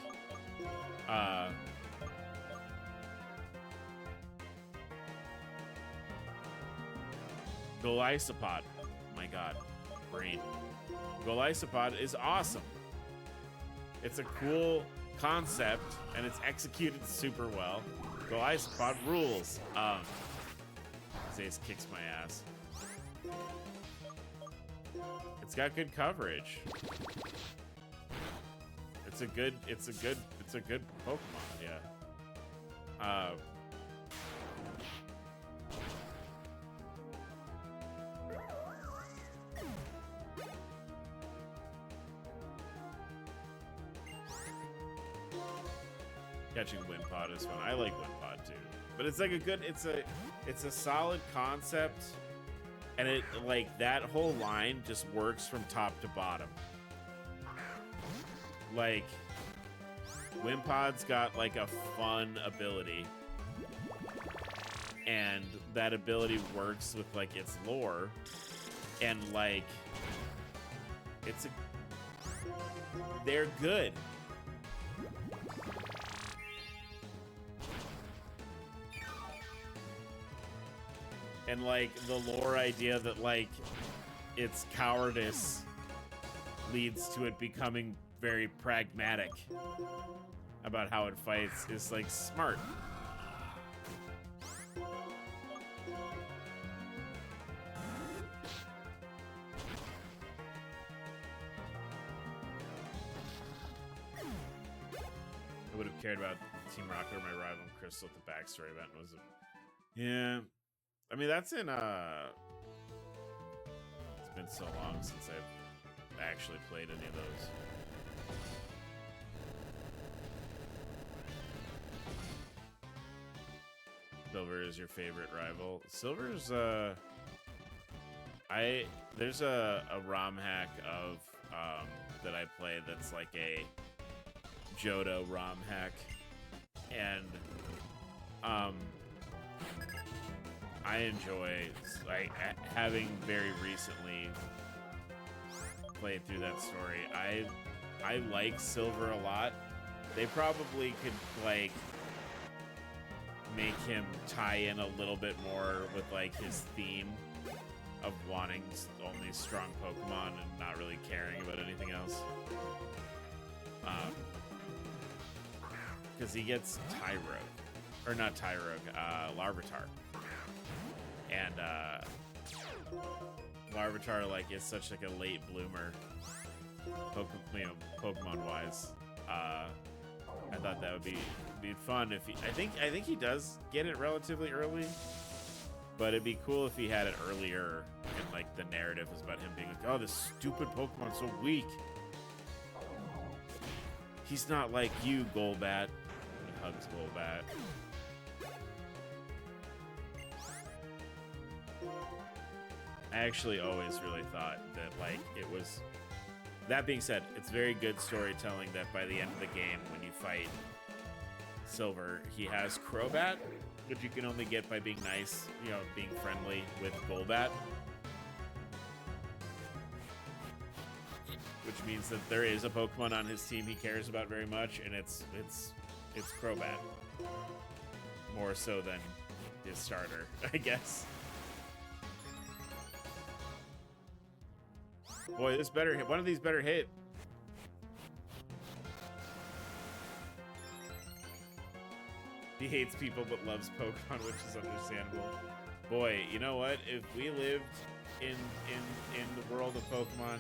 Golisopod. My God, brain. Golisopod is awesome. It's a cool concept, and it's executed super well. Golisopod rules. His ace kicks my ass. It's got good coverage. It's a good Pokemon, yeah. Catching Wimpod is fun. I like Wimpod too. But it's like it's a solid concept. And it, like, that whole line just works from top to bottom. Like, Wimpod's got, like, a fun ability. And that ability works with, like, its lore. And, like, they're good. And, like, the lore idea that, like, its cowardice leads to it becoming very pragmatic about how it fights is, like, smart. I would have cared about Team Rocket or my rival Crystal at the backstory event. Yeah. I mean, that's in, it's been so long since I've actually played any of those. Silver is your favorite rival. Silver's, there's a ROM hack of, that I play that's like a Johto ROM hack. And, I enjoy, like, having very recently played through that story. I like Silver a lot. They probably could, like, make him tie in a little bit more with, like, his theme of wanting only strong Pokemon and not really caring about anything else. Because he gets Tyrogue, or not Tyrogue, Larvitar. And Larvitar, like, is such like a late bloomer, Pokemon wise. I thought that would be fun if he. I think he does get it relatively early, but it'd be cool if he had it earlier. And like the narrative was about him being like, "Oh, this stupid Pokemon's so weak. He's not like you, Golbat." He hugs Golbat. I actually always really thought that, like, it was... That being said, it's very good storytelling that by the end of the game, when you fight silver, he has Crobat, which you can only get by being nice, you know, being friendly with Golbat. Which means that there is a Pokemon on his team he cares about very much, and it's Crobat. More so than his starter, I guess. Boy, this better hit. One of these better hit. He hates people but loves Pokemon, which is understandable. Boy, you know what? If we lived in the world of Pokemon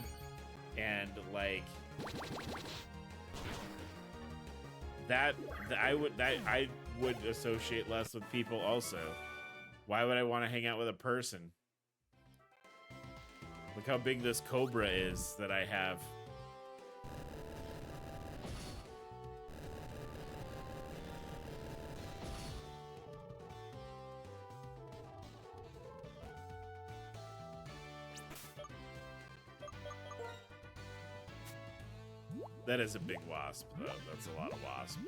and like that, I would associate less with people also. Why would I want to hang out with a person? Look how big this Cobra is that I have. That is a big wasp, though. That's a lot of wasp.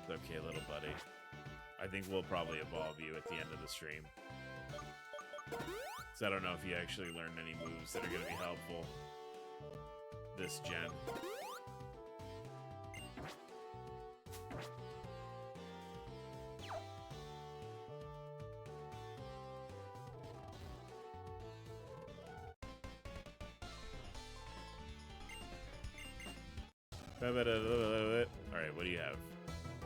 Okay, little buddy. I think we'll probably evolve you at the end of the stream. So I don't know if you actually learned any moves that are going to be helpful this gen. Alright, what do you have?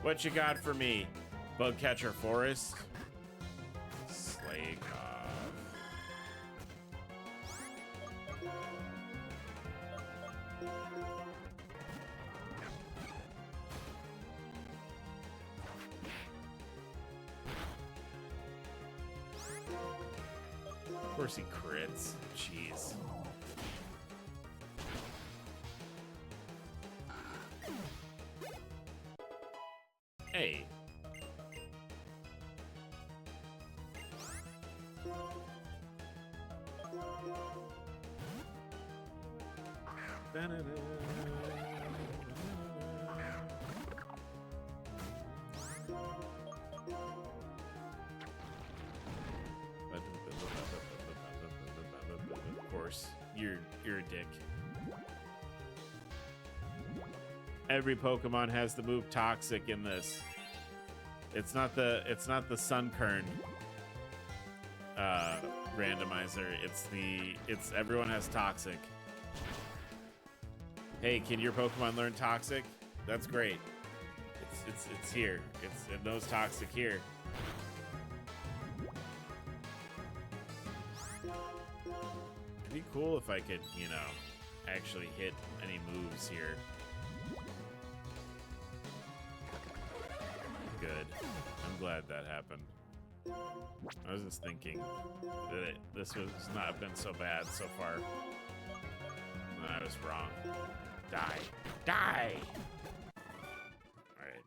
What you got for me? Bugcatcher Forest? Slakoth. Of course he crits. Jeez. Hey. Of course, you're a dick. Every Pokemon has the move Toxic in this. It's not the Sunkern randomizer. It's everyone has Toxic. Hey, can your Pokemon learn Toxic? That's great. It's here. It knows Toxic here. It'd be cool if I could, you know, actually hit any moves here. Good. I'm glad that happened. I was just thinking that this was not been so bad so far. I was wrong. Die. Die! Alright.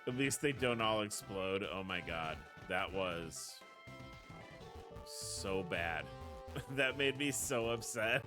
At least they don't all explode. Oh my god. That was so bad. That made me so upset.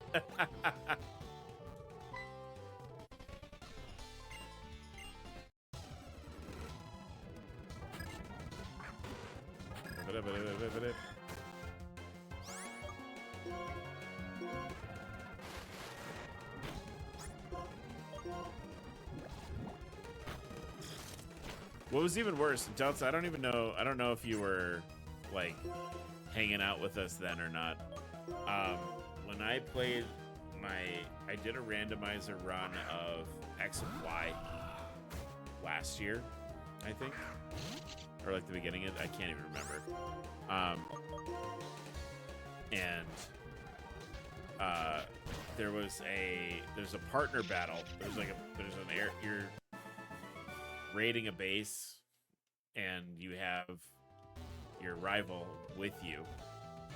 What was even worse, Delta, I don't know if you were like hanging out with us then or not. When I played I did a randomizer run of X and Y last year, I think, or like the beginning of it, I can't even remember. There's a partner battle. You're raiding a base, and you have your rival with you,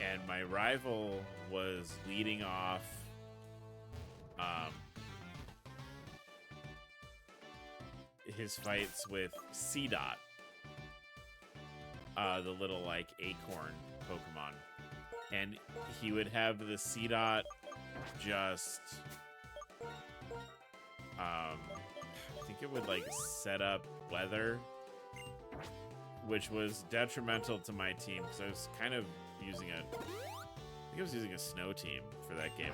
And my rival was leading off his fights with C-Dot, the little, like, acorn Pokemon. And he would have the C-Dot just... I think it would, like, set up weather, which was detrimental to my team, because I was kind of using I think I was using a snow team for that game.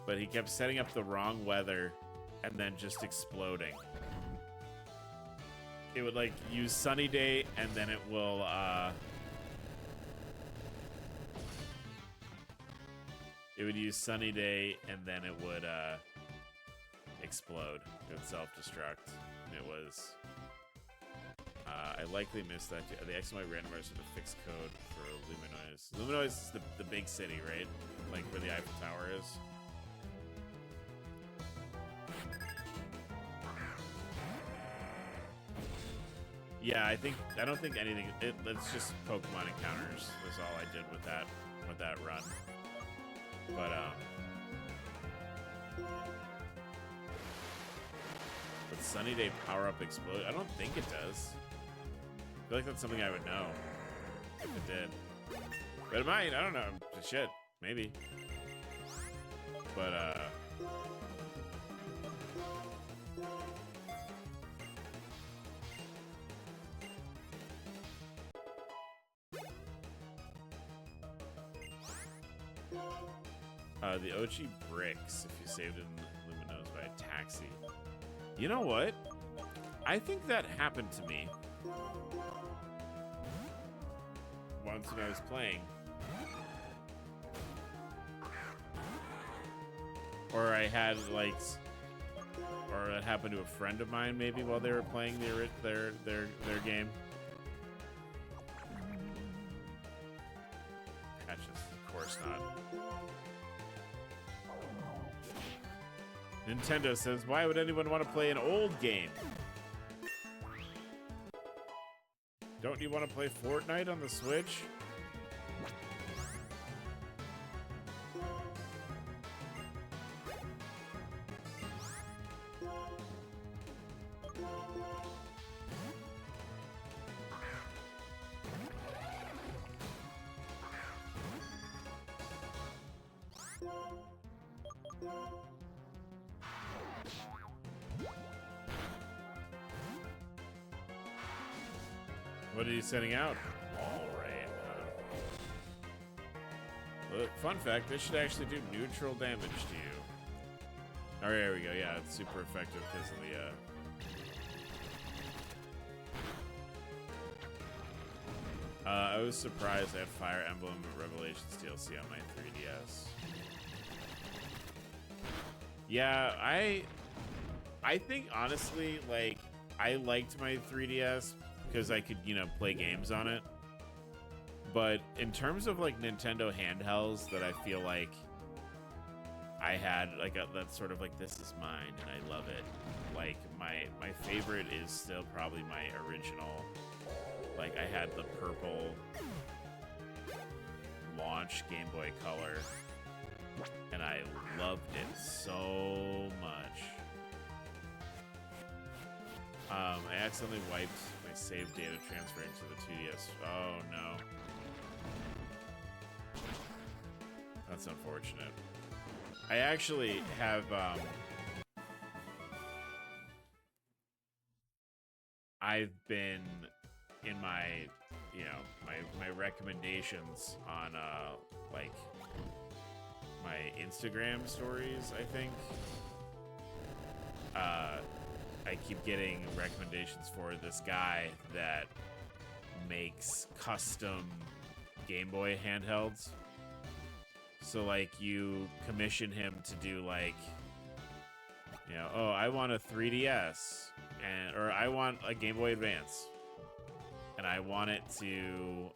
But he kept setting up the wrong weather and then just exploding. It would, like, use sunny day, and then it will, it would use sunny day, and then it would, explode. It would self-destruct. It was... I likely missed that. The XY randomizer with a fixed code for Luminoise. Luminoise is the big city, right? Like where the Eiffel Tower is. Yeah, I don't think anything. It's just Pokemon encounters. Was all I did with that run. But Sunny Day power up explode. I don't think it does. I feel like that's something I would know if it did. But it might, I don't know. Shit, maybe. But the Ochi bricks if you saved it in Luminose by a taxi. You know what? I think that happened to me once when I was playing. Or I had, like, or it happened to a friend of mine maybe while they were playing their game. Patches, of course not. Nintendo says, why would anyone want to play an old game? Don't you want to play Fortnite on the Switch? What are you sending out? All right. Look, fun fact, this should actually do neutral damage to you. All right, there we go. Yeah, it's super effective because of the... I was surprised I had Fire Emblem Revelations DLC on my 3DS. Yeah, I think, honestly, like, I liked my 3DS because I could, you know, play games on it. But in terms of, like, Nintendo handhelds that I feel like I had, like, that's sort of like, this is mine and I love it. Like, my favorite is still probably my original. Like, I had the purple launch Game Boy Color, and I loved it so much. I accidentally wiped my save data transferring to the 2DS. Oh no. That's unfortunate. I actually have I've been in my, you know, my recommendations on like my Instagram stories, I think. I keep getting recommendations for this guy that makes custom Game Boy handhelds. So, like, you commission him to do, like, you know, oh, I want a 3DS, or I want a Game Boy Advance, and I want it to,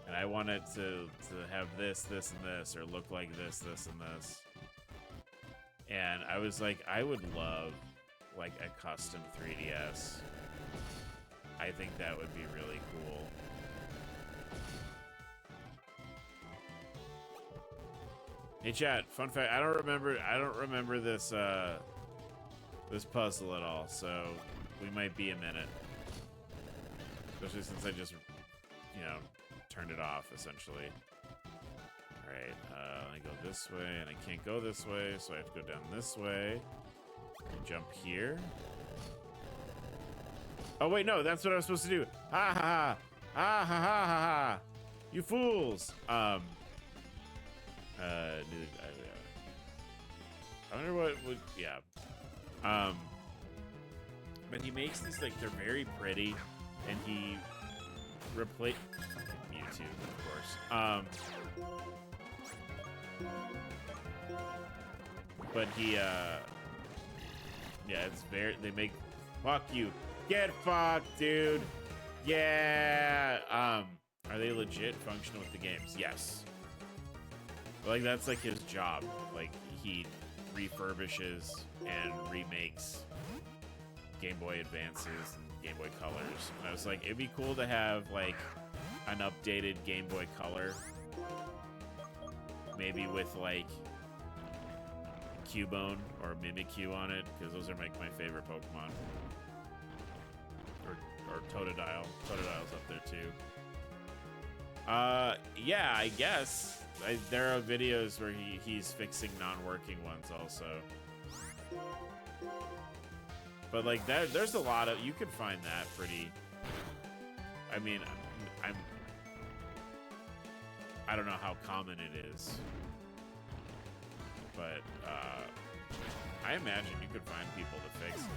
and I want it to have this, this, and this, or look like this, this, and this. And I was like, I would love, like, a custom 3DS. I think that would be really cool. Hey chat, fun fact, I don't remember this this puzzle at all, so we might be a minute. Especially since I just, you know, turned it off essentially. Alright, I go this way and I can't go this way, so I have to go down this way. And jump here. Oh wait, no, that's what I was supposed to do. Ha ha ha! Ha ha ha ha ha! You fools! I wonder what would, yeah. But he makes these, like, they're very pretty, and he replace Mewtwo, of course. But he, yeah, it's very, they make, fuck you. Get fucked, dude. Yeah. Are they legit functional with the games? Yes. Like, that's like his job. Like, he refurbishes and remakes Game Boy Advances and Game Boy Colors. And I was like, it'd be cool to have like an updated Game Boy Color, maybe with like Cubone or Mimikyu on it, because those are like my favorite Pokemon. Or Totodile. Totodile's up there too. Yeah, I guess. There are videos where he's fixing non-working ones also. But like there's a lot of, you could find that pretty. I mean, I don't know how common it is, but I imagine you could find people to fix it.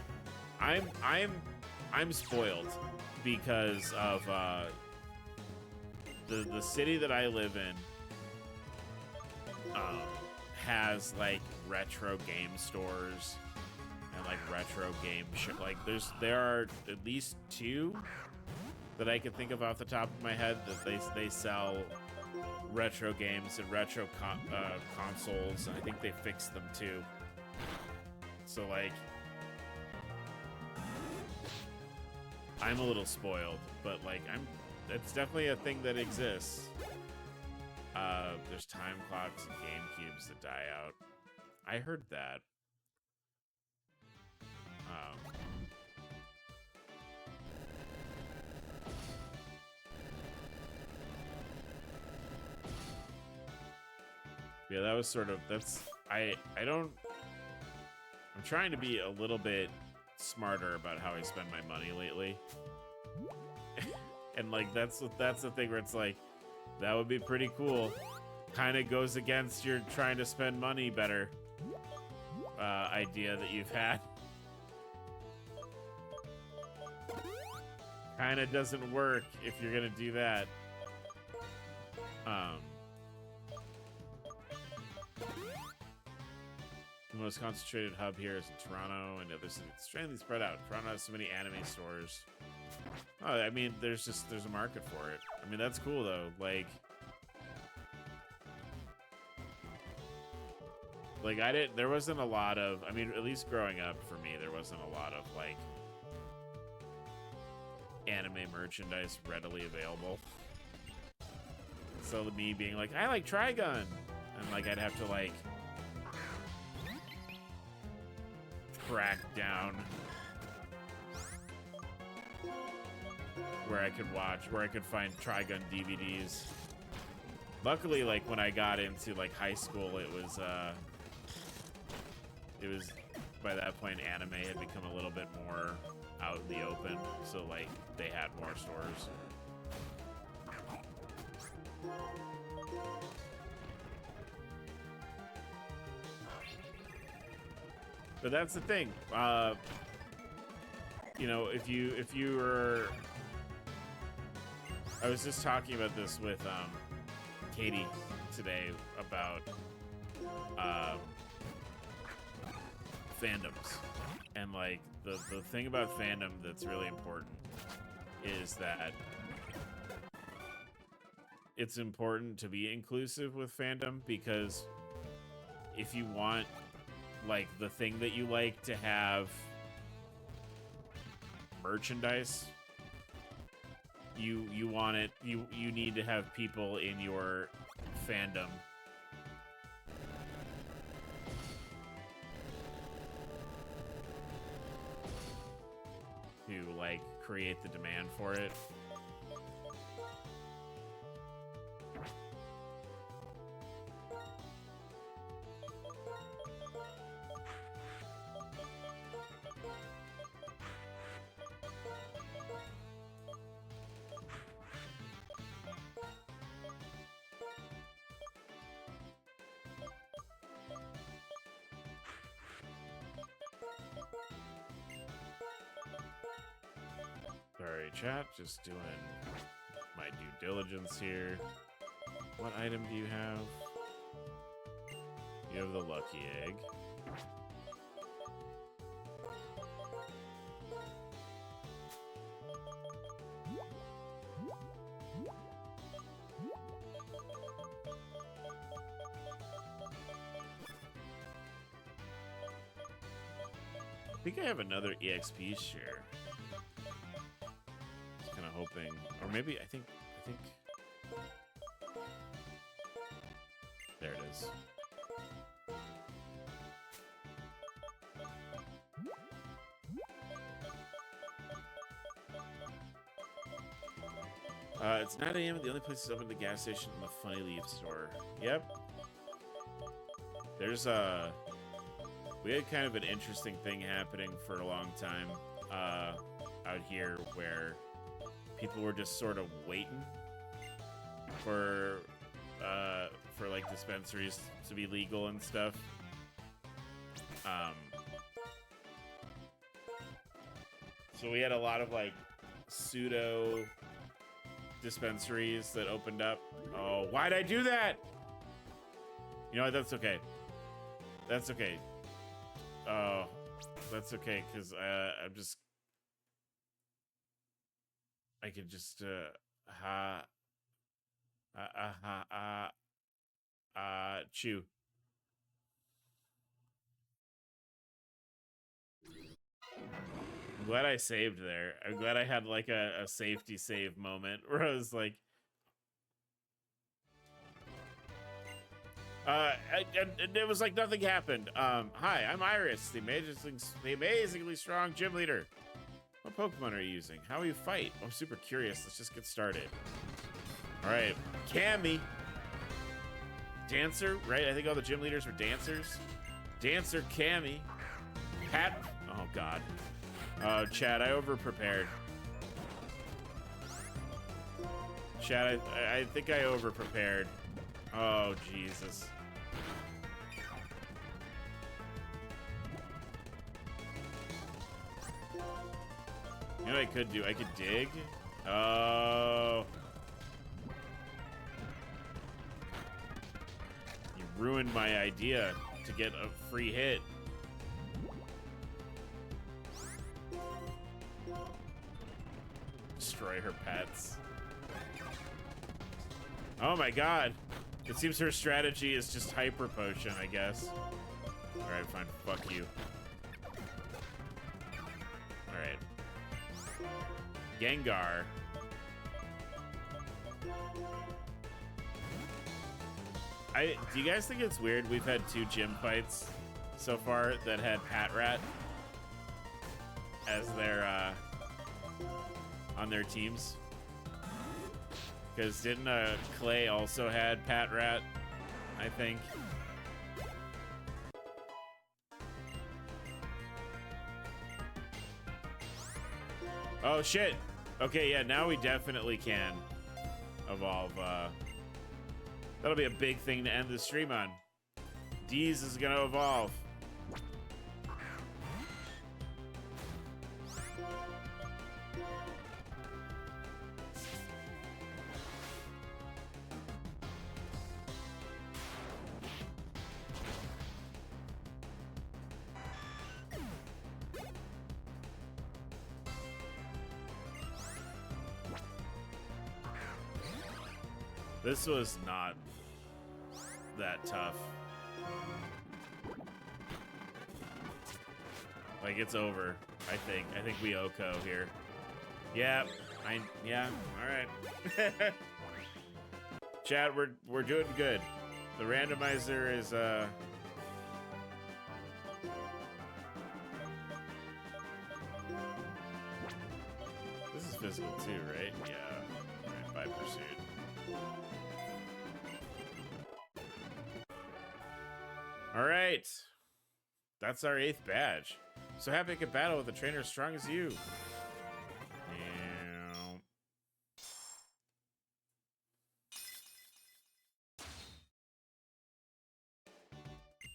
I'm spoiled because of the city that I live in has like retro game stores and like retro game shit. Like there are at least 2 that I can think of off the top of my head that they sell retro games and retro consoles, and I think they fixed them too. So like, I'm a little spoiled, but like it's definitely a thing that exists. There's time clocks and GameCubes that die out. I heard that. Yeah, that was sort of, I'm trying to be a little bit smarter about how I spend my money lately. And like, that's the thing where it's like, that would be pretty cool. Kind of goes against your trying to spend money better idea that you've had. Kind of doesn't work if you're gonna do that. The most concentrated hub here is in Toronto, and others it's extremely spread out. Toronto has so many anime stores. Oh, I mean, there's a market for it. I mean, that's cool though. Like there wasn't a lot of, I mean, at least growing up for me, there wasn't a lot of like anime merchandise readily available. So me being like, I like Trigun, and like I'd have to like track down where I could find Trigun DVDs. Luckily, like when I got into like high school, it was by that point anime had become a little bit more out in the open, so like they had more stores. But that's the thing. You know, if you were, I was just talking about this with Katie today about fandoms, and like the thing about fandom that's really important is that it's important to be inclusive with fandom, because if you want like the thing that you like to have merchandise, you want it. You need to have people in your fandom who like create the demand for it. Sorry, chat, just doing my due diligence here. What item do you have? You have the lucky egg. I think I have another EXP share. Hoping, or maybe I think there it is. It's 9 a.m. The only place is open the gas station and the Funny Leaf store. Yep. There's we had kind of an interesting thing happening for a long time out here where people were just sort of waiting for like dispensaries to be legal and stuff. So we had a lot of like pseudo dispensaries that opened up. Oh, why'd I do that? You know what? That's okay. That's okay. Oh, that's okay, because I'm just... I could just, chew. I'm glad I saved there. I'm glad I had, like, a safety save moment where I was like... and it was like nothing happened. Hi, I'm Iris, the amazingly strong gym leader. What Pokemon are you using? How will you fight? I'm super curious. Let's just get started. All right, Cammy. Dancer, right? I think all the gym leaders were dancers. Dancer, Cammy. Pat. Oh, God. Chad, I overprepared. Chad, I think I overprepared. Oh, Jesus. You know what I could do? I could dig. Oh. You ruined my idea to get a free hit. Destroy her pets. Oh my God. It seems her strategy is just hyper potion, I guess. Alright, fine. Fuck you. Alright. Gengar. Do you guys think it's weird? We've had 2 gym fights so far that had Patrat as their on their teams. Because didn't Clay also had Patrat, I think? Oh, shit. Okay, yeah, now we definitely can evolve. That'll be a big thing to end the stream on. Deez is going to evolve. This was not that tough. Like, it's over, I think. I think we OHKO here. Yep. Yeah, all right. Chat, we're doing good. The randomizer is this is physical too, right? Yeah. All right, by pursuit. All right. That's our 8th badge. So happy I could battle with a trainer as strong as you.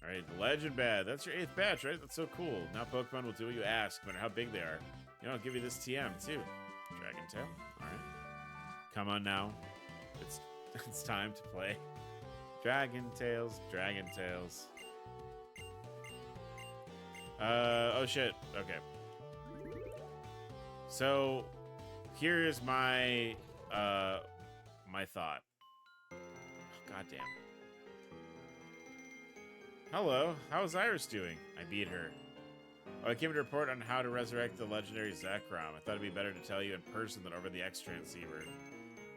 Alright, the legend badge. That's your 8th badge, right? That's so cool. Now Pokemon will do what you ask, no matter how big they are. You know, I'll give you this TM, too. Dragon Tail. Alright. Come on now. It's time to play. Dragon Tails, Dragon Tails. Oh shit. Okay. So, here's my, my thought. Oh, goddamn. Hello, how's Iris doing? I beat her. Oh, I came to report on how to resurrect the legendary Zekrom. I thought it'd be better to tell you in person than over the X transceiver.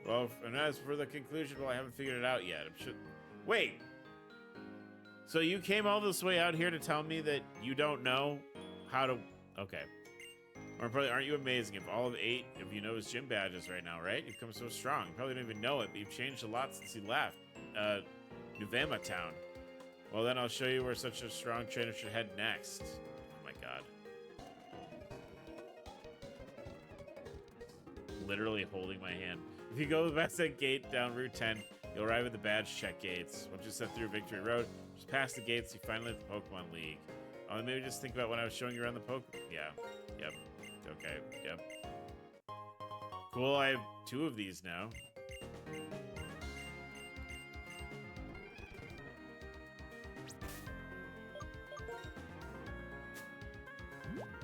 Well, and as for the conclusion, well, I haven't figured it out yet. Wait! So you came all this way out here to tell me that you don't know how to... Okay. Or probably, aren't you amazing? If all of 8 of you know his gym badges right now, right? You've come so strong. You probably don't even know it, but you've changed a lot since you left. Nuvema Town. Well, then I'll show you where such a strong trainer should head next. Oh my god. Literally holding my hand. If you go past that gate down Route 10, you'll arrive at the badge check gates. Once you step through Victory Road, just past the gates, you finally hit the Pokemon League. Oh, maybe just think about when I was showing you around the Yeah. Yep. Okay. Yep. Cool, I have 2 of these now.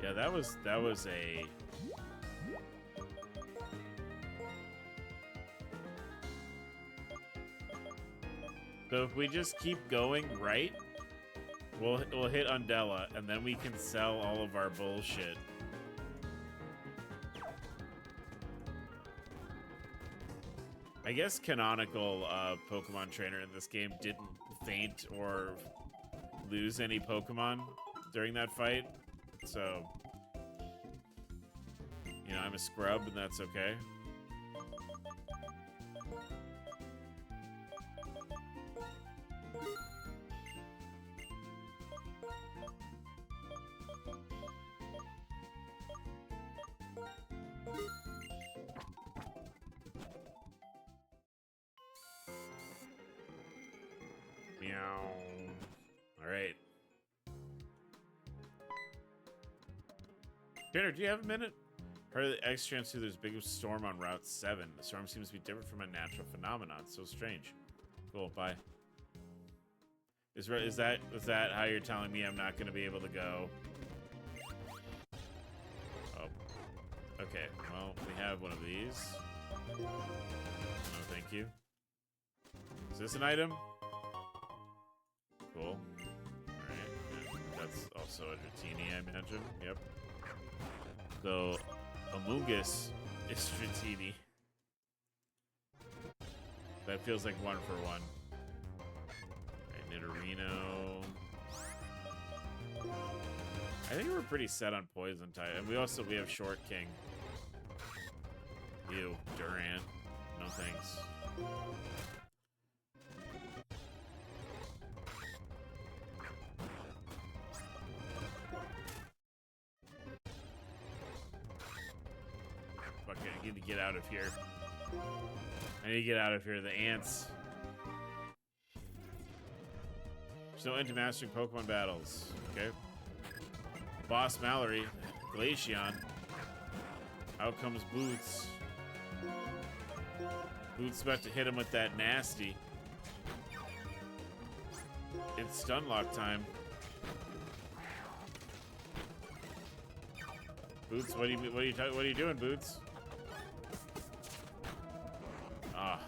Yeah, that was a... So if we just keep going right, we'll hit Undella, and then we can sell all of our bullshit. I guess canonical Pokemon trainer in this game didn't faint or lose any Pokemon during that fight. So, you know, I'm a scrub, and that's okay. Meow. All right. Tanner, do you have a minute? Heard the X chance through there's a big storm on Route 7. The storm seems to be different from a natural phenomenon. It's so strange. Cool, bye. Is that how you're telling me I'm not going to be able to go? Oh. Okay, well, we have one of these. No, thank you. Is this an item? Cool. Alright, that's also a Dratini, I imagine. Yep. So, Amoonguss is Dratini. That feels like 1 for 1. Alright, Nidorino. I think we're pretty set on Poison type. And we have Short King. Ew, Durant. No thanks. Fuck it, I need to get out of here. I need to get out of here. The ants. There's no end to mastering Pokemon battles. Okay. Boss Mallory. Glaceon. Out comes Boots. Boots about to hit him with that nasty. It's Stunlock time. Boots, what are you doing, Boots? Ah.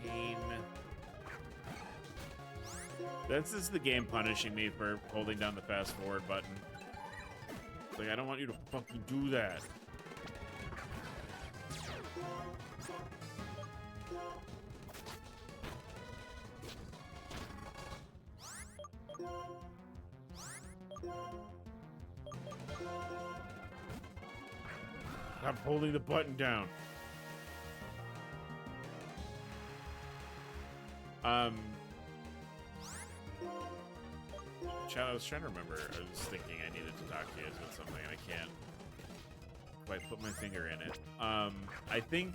Pain. That's just the game punishing me for holding down the fast forward button. It's like, I don't want you to fucking do that. I'm holding the button down. I was trying to remember. I was thinking I needed to talk to you about something, and I can't quite put my finger in it. I think.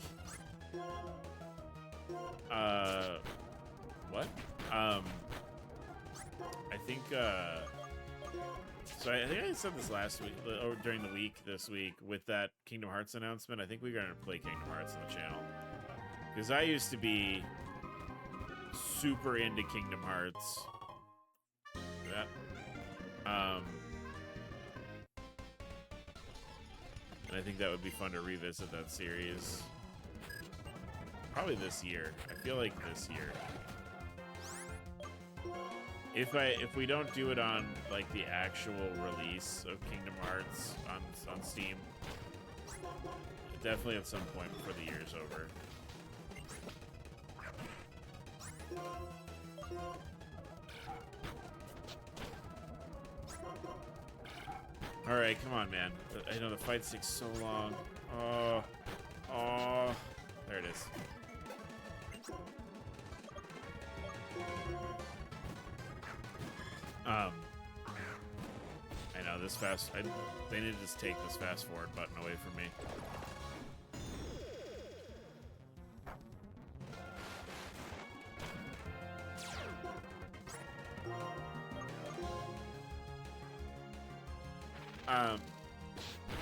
What? I think. So I think I said this last week, or during the week this week, with that Kingdom Hearts announcement. I think we're gonna play Kingdom Hearts on the channel because I used to be super into Kingdom Hearts. That. And I think that would be fun to revisit that series. Probably this year. I feel like this year. If we don't do it on like the actual release of Kingdom Hearts on Steam, definitely at some point before the year's over. All right, come on, man. I know the fight takes so long. Oh, there it is. I know this fast. They need to just take this fast forward button away from me.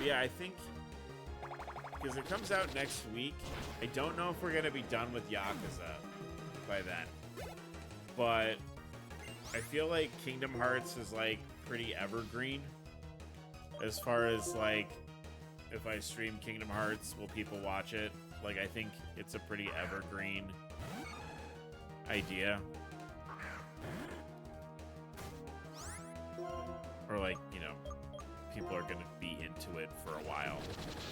Yeah, I think because it comes out next week. I don't know if we're gonna be done with Yakuza by then, but I feel like Kingdom Hearts is like pretty evergreen as far as like if I stream Kingdom Hearts, will people watch it? Like I think it's a pretty evergreen idea. Or like, you know, people are gonna be into it for a while,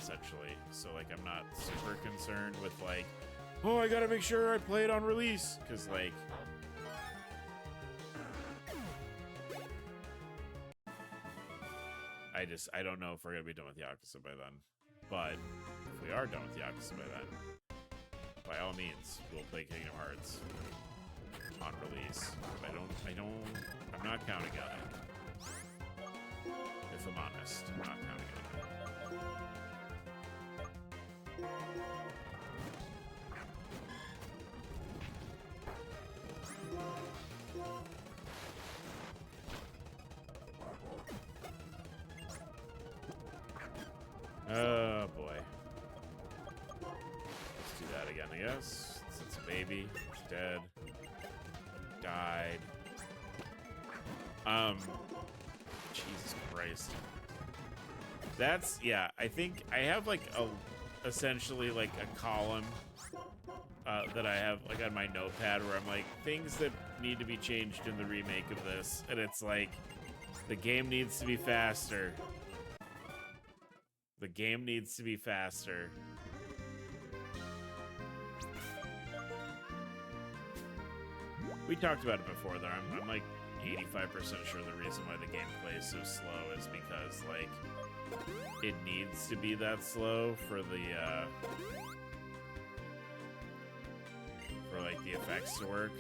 essentially. So like I'm not super concerned with like, oh, I gotta make sure I play it on release, because like I don't know if we're gonna be done with Yakuza by then. But if we are done with Yakuza by then, by all means, we'll play Kingdom Hearts on release. But I'm not counting on it. If I'm honest, I'm not counting on it. Oh boy. Let's do that again, I guess. It's a baby. It's dead. Died. Jesus Christ. That's, yeah, I think I have like essentially like a column that I have like on my notepad where I'm like, things that need to be changed in the remake of this. And it's like, the game needs to be faster. The game needs to be faster. We talked about it before though. I'm like 85% sure the reason why the gameplay is so slow is because like it needs to be that slow for the like the effects to work.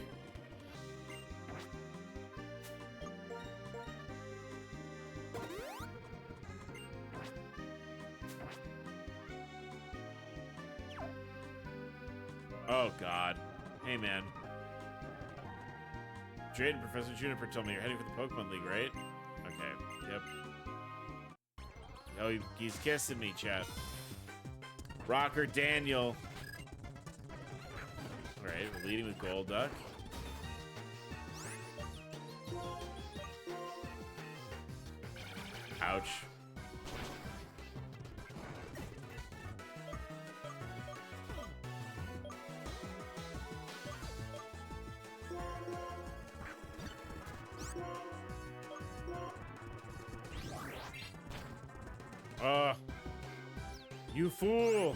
Oh god. Hey man. Jade and Professor Juniper told me you're heading for the Pokemon League, right? Okay, yep. Oh, he's kissing me, chat. Rocker Daniel. Alright, we're leading with Golduck. Ouch. You fool!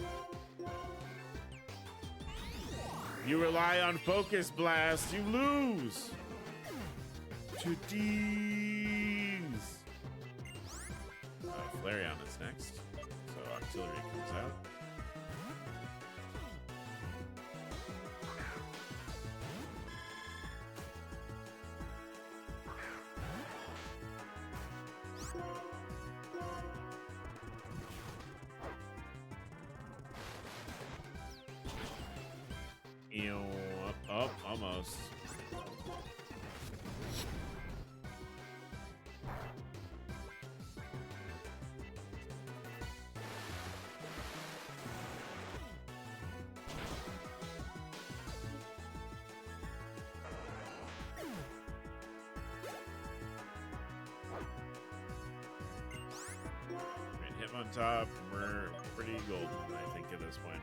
You rely on Focus Blast, you lose! To D's! Flareon is next, so Octillery comes out. Oh, almost. Hit him on top. We're pretty golden, I think, at this point.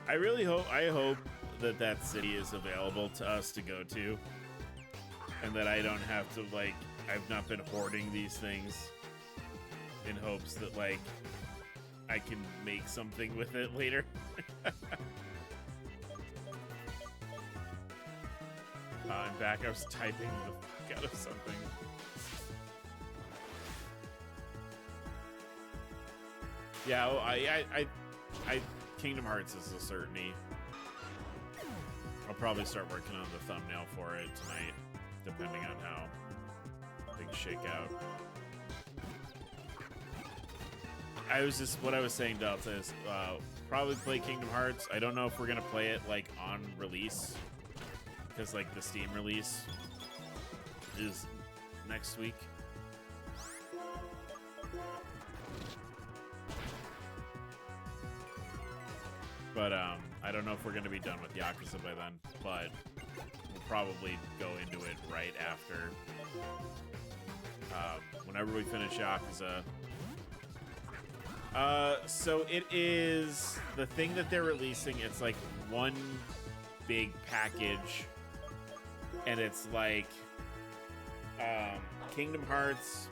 I really hope, that that city is available to us to go to, and that I don't have to, like, I've not been hoarding these things in hopes that, like, I can make something with it later. I'm back. I was typing the fuck out of something. Yeah, well, I Kingdom Hearts is a certainty. I'll probably start working on the thumbnail for it tonight, depending on how things shake out. What I was saying, Delta, is probably play Kingdom Hearts. I don't know if we're gonna play it like on release, because like the Steam release is next week. But I don't know if we're going to be done with Yakuza by then, but we'll probably go into it right after. Whenever we finish Yakuza. So it is the thing that they're releasing. It's like one big package, and it's like Kingdom Hearts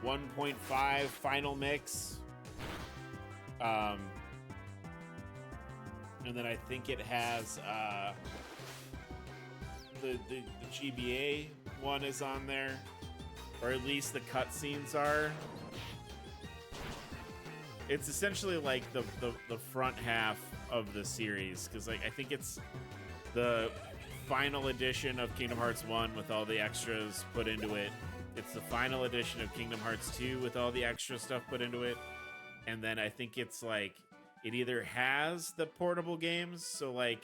1.5 Final Mix. And then I think it has the GBA one is on there, or at least the cutscenes are. It's essentially like the front half of the series, because like I think it's the final edition of Kingdom Hearts 1 with all the extras put into it. It's the final edition of Kingdom Hearts 2 with all the extra stuff put into it. And then I think it's like it either has the portable games, so like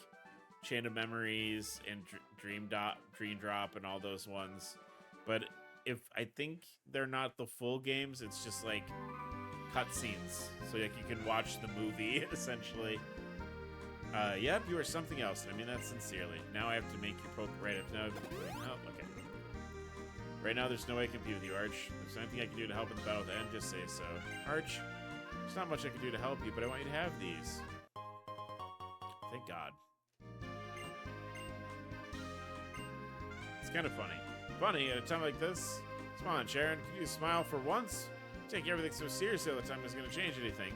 Chain of Memories and Dream Drop and all those ones. But if I think they're not the full games, it's just like cutscenes, so like you can watch the movie essentially. Yep, you are something else. I mean that sincerely. Now I have to make your poke right up. No, okay. Right now, there's no way I can compete with you, Arch. If there's anything I can do to help in the battle at the end, just say so. Arch, there's not much I can do to help you, but I want you to have these. Thank God. It's kind of funny. Funny at a time like this? Come on, Sharon. Can you smile for once? Take everything so seriously all the time is going to change anything.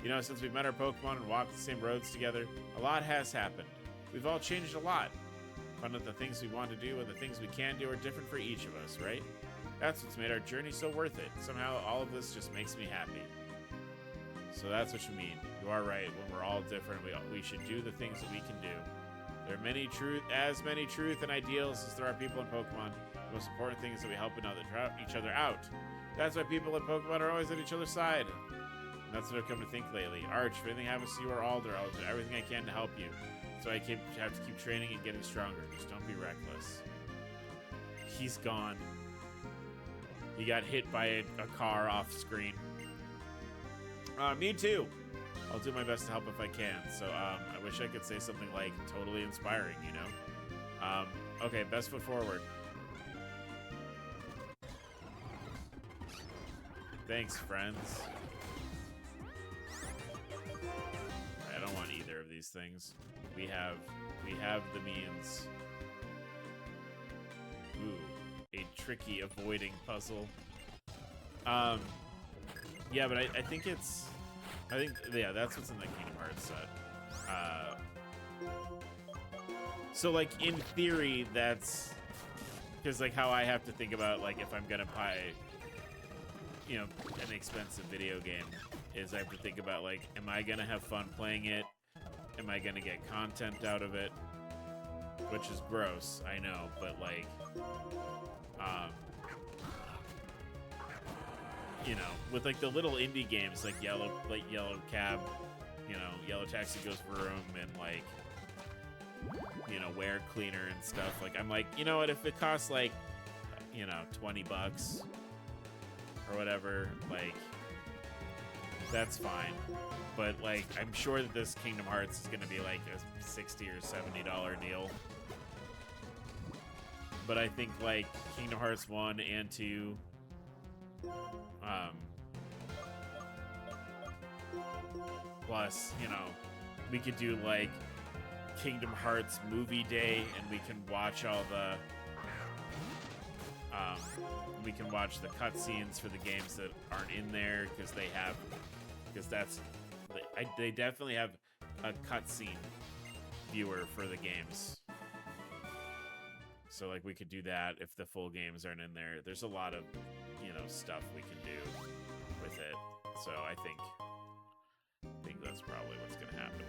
You know, since we've met our Pokemon and walked the same roads together, a lot has happened. We've all changed a lot. Found out the things we want to do and the things we can do are different for each of us, right? That's what's made our journey so worth it. Somehow, all of this just makes me happy. So that's what you mean. You are right. When we're all different, we should do the things that we can do. There are as many truth and ideals as there are people in Pokemon. The most important thing is that we help each other out. That's why people in Pokemon are always at each other's side. And that's what I've come to think lately. Arch, if anything happens to you or Alder, I'll do everything I can to help you. So I have to keep training and getting stronger. Just don't be reckless. He's gone. He got hit by a car off screen. Me too. I'll do my best to help if I can. So I wish I could say something like totally inspiring, you know? Okay, best foot forward. Thanks, friends. I don't want either of these things. We have the means. Ooh, a tricky avoiding puzzle. Yeah, but I think it's... yeah, that's what's in the Kingdom Hearts set. So, like, in theory, that's... Because, like, how I have to think about, like, if I'm gonna buy, you know, an expensive video game, is I have to think about, like, am I gonna have fun playing it? Am I gonna get content out of it? Which is gross, I know, but, like, you know, with, like, the little indie games, like Yellow Cab, you know, Yellow Taxi Goes Vroom, and, like, you know, Wear Cleaner and stuff, like, I'm like, you know what, if it costs, like, you know, 20 bucks or whatever, like, that's fine. But, like, I'm sure that this Kingdom Hearts is going to be, like, a $60 or $70 deal. But I think, like, Kingdom Hearts 1 and 2... plus, you know, we could do, like, Kingdom Hearts movie day, and we can watch all the... we can watch the cutscenes for the games that aren't in there, because they have... Because that's... they definitely have a cutscene viewer for the games. So, like, we could do that if the full games aren't in there. There's a lot of, you know, stuff we can do with it. So I think that's probably what's going to happen.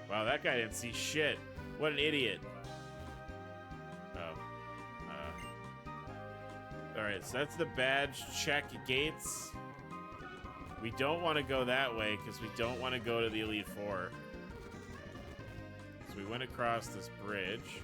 Wow, that guy didn't see shit. What an idiot. Oh. Alright, so that's the badge check gates. We don't want to go that way because we don't want to go to the Elite Four. So we went across this bridge.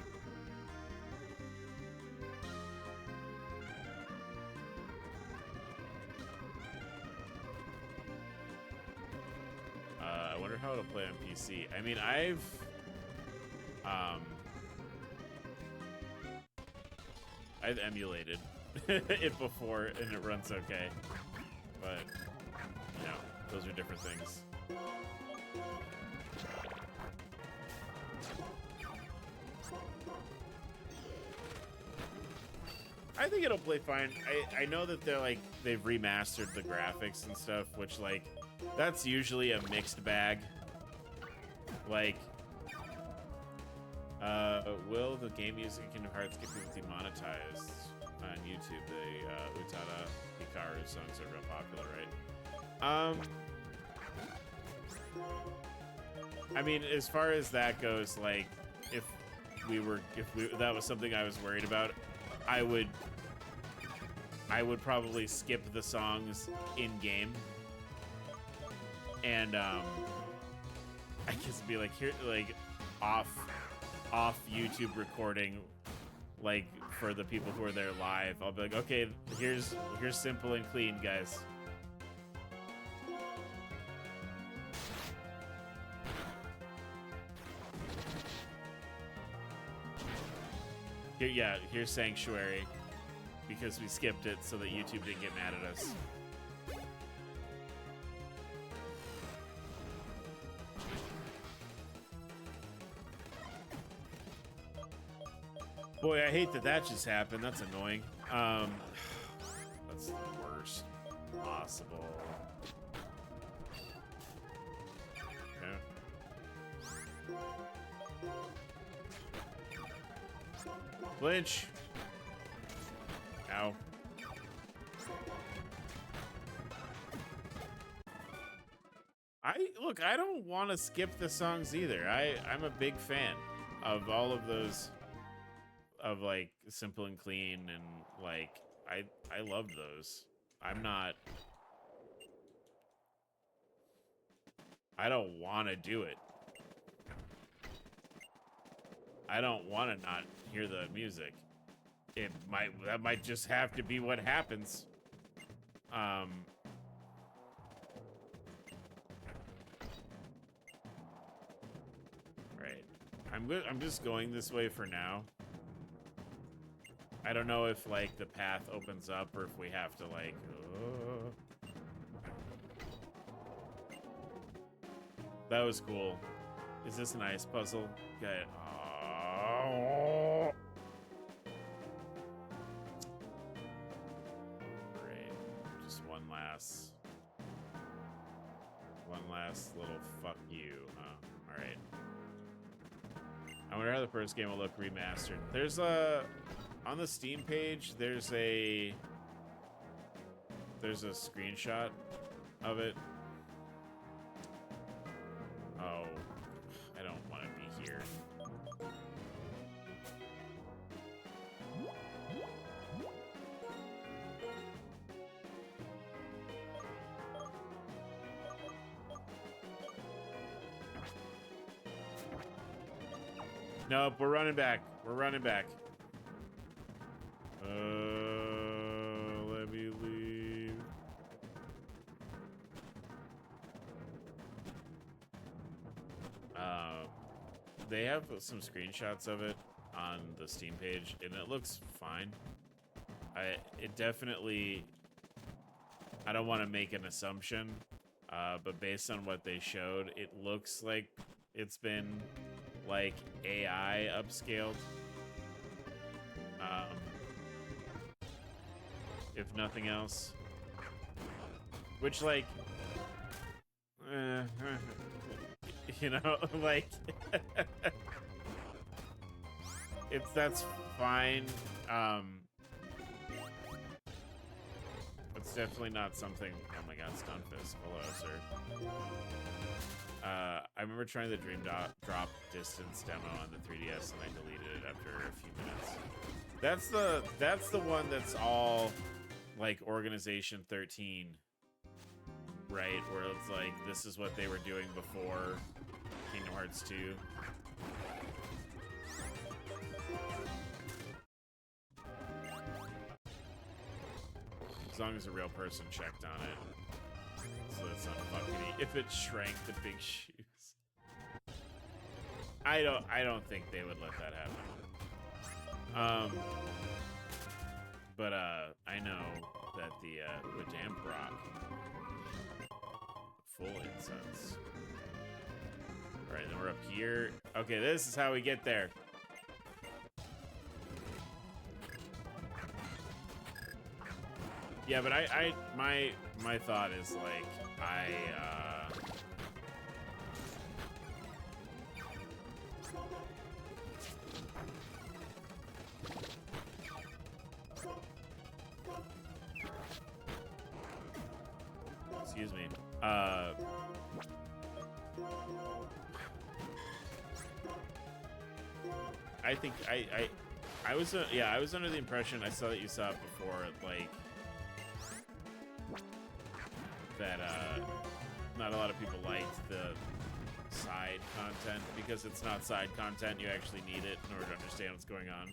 I wonder how it'll play on PC. I mean, I've emulated it before and it runs okay, but you know, those are different things. I think it'll play fine. I know that they're like, they've remastered the graphics and stuff, which, like, that's usually a mixed bag. Like, will the game music in Kingdom Hearts get people demonetized on YouTube? The Utada Hikaru songs are real popular, right? I mean, as far as that goes, like, if that was something I was worried about, I would probably skip the songs in game, and I guess be like, here, like, off YouTube recording, like, for the people who are there live. I'll be like, okay, here's Simple and Clean, guys. Here, yeah, here's Sanctuary, because we skipped it so that YouTube didn't get mad at us. Boy, I hate that just happened. That's annoying. That's the worst possible. Okay. Flinch. Ow. Look, I don't want to skip the songs either. I'm a big fan of all of those, of, like, Simple and Clean, and, like, I love those. I don't want to do it. I don't want to not hear the music. That might just have to be what happens. Right. I'm just going this way for now. I don't know if, like, the path opens up or if we have to, like, that was cool. Is this an ice puzzle? Good. Oh. Great. Just one last little fuck you, huh? All right. I wonder how the first game will look remastered. There's on the Steam page, there's a screenshot of it. Oh, I don't want to be here. Nope, we're running back. We're running back. Let me leave. They have some screenshots of it on the Steam page, and it looks fine. It definitely, I don't want to make an assumption, but based on what they showed, it looks like it's been like AI upscaled. If nothing else, which like, you know, like, that's fine. It's definitely not something. Oh my God, Stunfisk. Hello, sir. I remember trying the Dream Drop Distance demo on the 3DS, and I deleted it after a few minutes. That's the one that's all like Organization 13, right? Where it's like, this is what they were doing before Kingdom Hearts 2. As long as a real person checked on it. So it's not fucking. If it shrank the big shoes. I don't think they would let that happen. But I know that the Madame Brock full incense. Alright, then we're up here. Okay, this is how we get there. Yeah, but my thought is like excuse me. I think I was yeah, I was under the impression, I saw that you saw it before, like that not a lot of people liked the side content, because it's not side content, you actually need it in order to understand what's going on.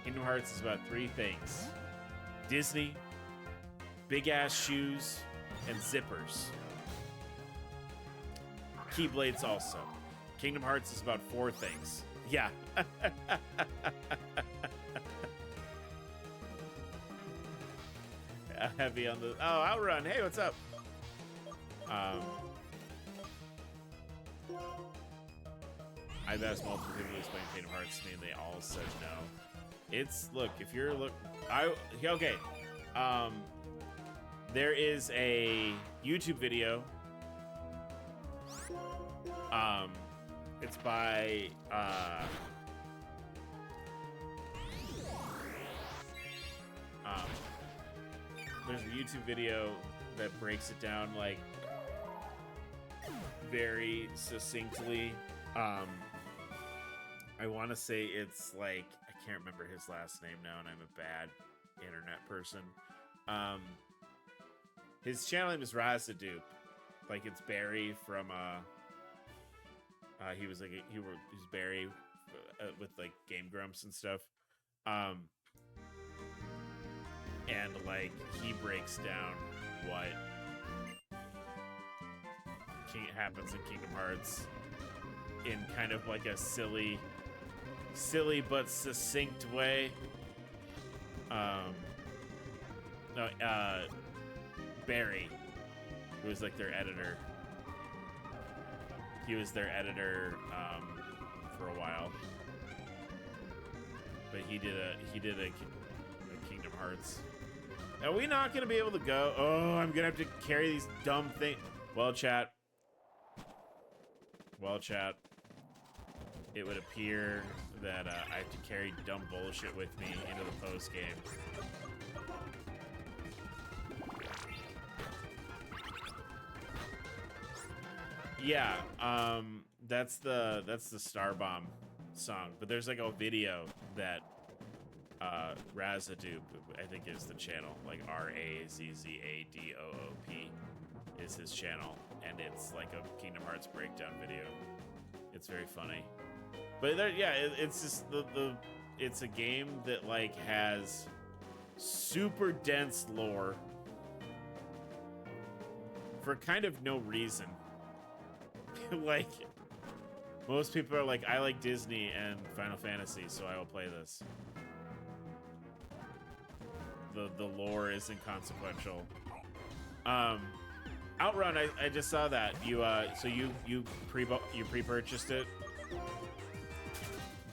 Kingdom Hearts is about 3 things: Disney, big ass shoes, and zippers. Keyblades also. Kingdom Hearts is about 4 things. Yeah. Heavy on the... Oh, Outrun. Hey, what's up? I've asked multiple people to explain Kingdom Hearts to me, and they all said no. It's... Look, if you're... Okay. There is a YouTube video. It's by... there's a YouTube video that breaks it down, like, very succinctly. I want to say it's, like, I can't remember his last name now, and I'm a bad internet person. His channel name is Razadupe. Like, it's Barry from, he was, like, he was Barry with, like, Game Grumps and stuff. And, like, he breaks down what happens in Kingdom Hearts in kind of like a silly but succinct way. Barry, who was like their editor. He was their editor for a while, but he did a Kingdom Hearts. Are we not gonna be able to go? Oh, I'm gonna have to carry these dumb things. Well, chat. It would appear that I have to carry dumb bullshit with me into the post game. Yeah, that's the Starbomb song, but there's like a video that Razzadoop, I think is the channel, like RAZZADOOP is his channel, and it's like a Kingdom Hearts breakdown video. It's very funny. But there, yeah, it's just it's a game that like has super dense lore for kind of no reason. Like, most people are like, I like Disney and Final Fantasy, so I will play this. The lore is inconsequential. Outrun, I just saw that. So you pre-purchased it?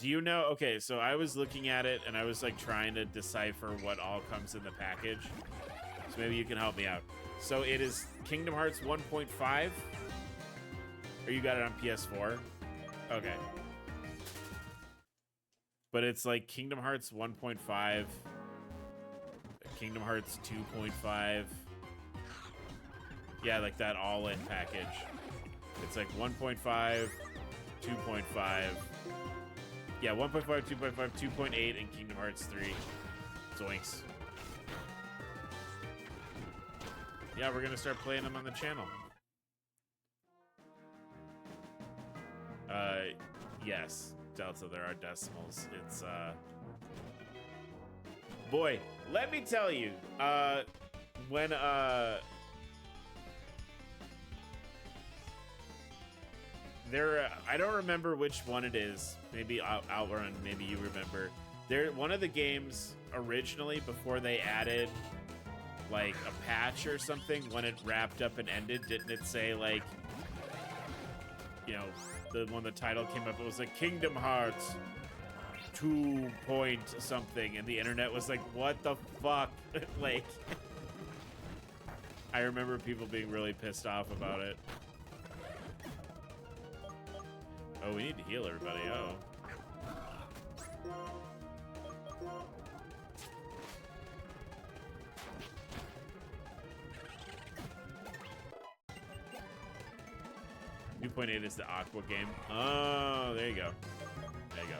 Do you know? Okay, so I was looking at it and I was like trying to decipher what all comes in the package. So maybe you can help me out. So it is Kingdom Hearts 1.5. Or you got it on PS4? Okay. But it's like Kingdom Hearts 1.5, Kingdom Hearts 2.5. Yeah, like that all-in package. It's like 1.5, 2.5. Yeah, 1.5, 2.5, 2.8, and Kingdom Hearts 3. Zoinks. Yeah, we're gonna start playing them on the channel. Yes, Delta, there are decimals. It's, boy, let me tell you, when, I don't remember which one it is. Maybe Outrun, maybe you remember. One of the games originally, before they added, like, a patch or something, when it wrapped up and ended, didn't it say, like, you know, when the title came up, it was like Kingdom Hearts 2 point something, and the internet was like, what the fuck? Like, I remember people being really pissed off about it. Oh, we need to heal everybody. Uh-oh. .8 is the Aqua game. Oh, there you go. There you go.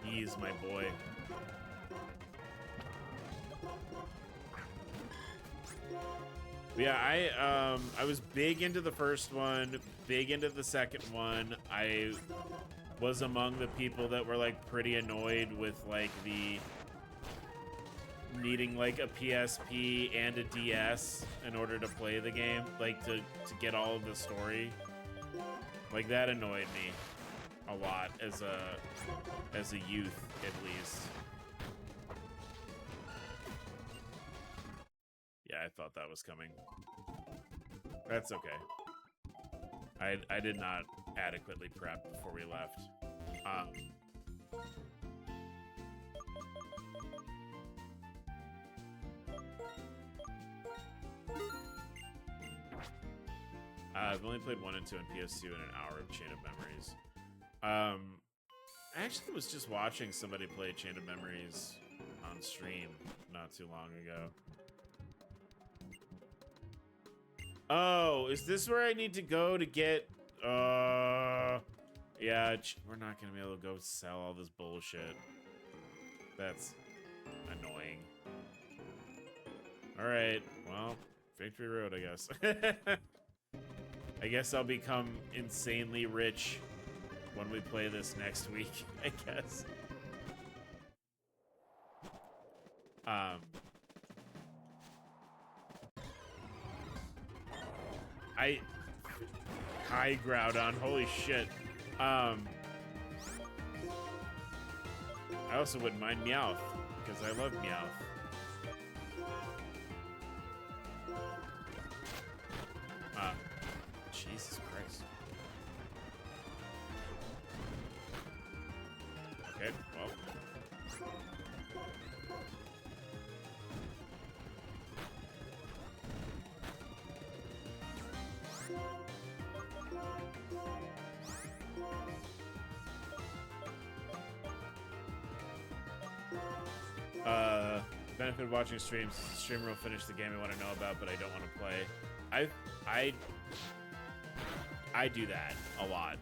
He's my boy. Yeah, I was big into the first one, big into the second one. I was among the people that were like pretty annoyed with like the needing like a PSP and a DS in order to play the game, like to get all of the story. Like that annoyed me a lot as a youth, at least. Yeah, I thought that was coming. That's okay. I did not adequately prep before we left. I've only played 1 and 2 on PS2 and an hour of Chain of Memories. I actually was just watching somebody play Chain of Memories on stream not too long ago. Oh, is this where I need to go to get... yeah, we're not going to be able to go sell all this bullshit. That's annoying. Alright, well, Victory Road, I guess. I guess I'll become insanely rich when we play this next week, I guess. High Groudon, holy shit. I also wouldn't mind Meowth, because I love Meowth. Jesus Christ. Okay, well. Benefit of watching streams. Streamer will finish the game I want to know about, but I don't want to play. I do that a lot.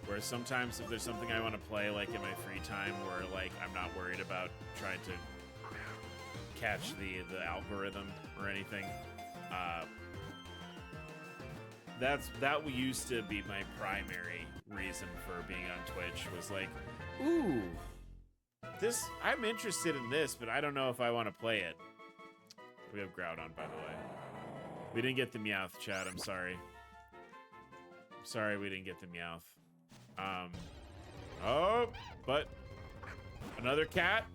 Where sometimes if there's something I want to play, like in my free time, where like I'm not worried about trying to catch the algorithm or anything, that used to be my primary reason for being on Twitch. Was like, ooh, I'm interested in this, but I don't know if I want to play it. We have Groudon, by the way. We didn't get the Meowth, chat. I'm sorry. I'm sorry we didn't get the Meowth. Oh, but another cat.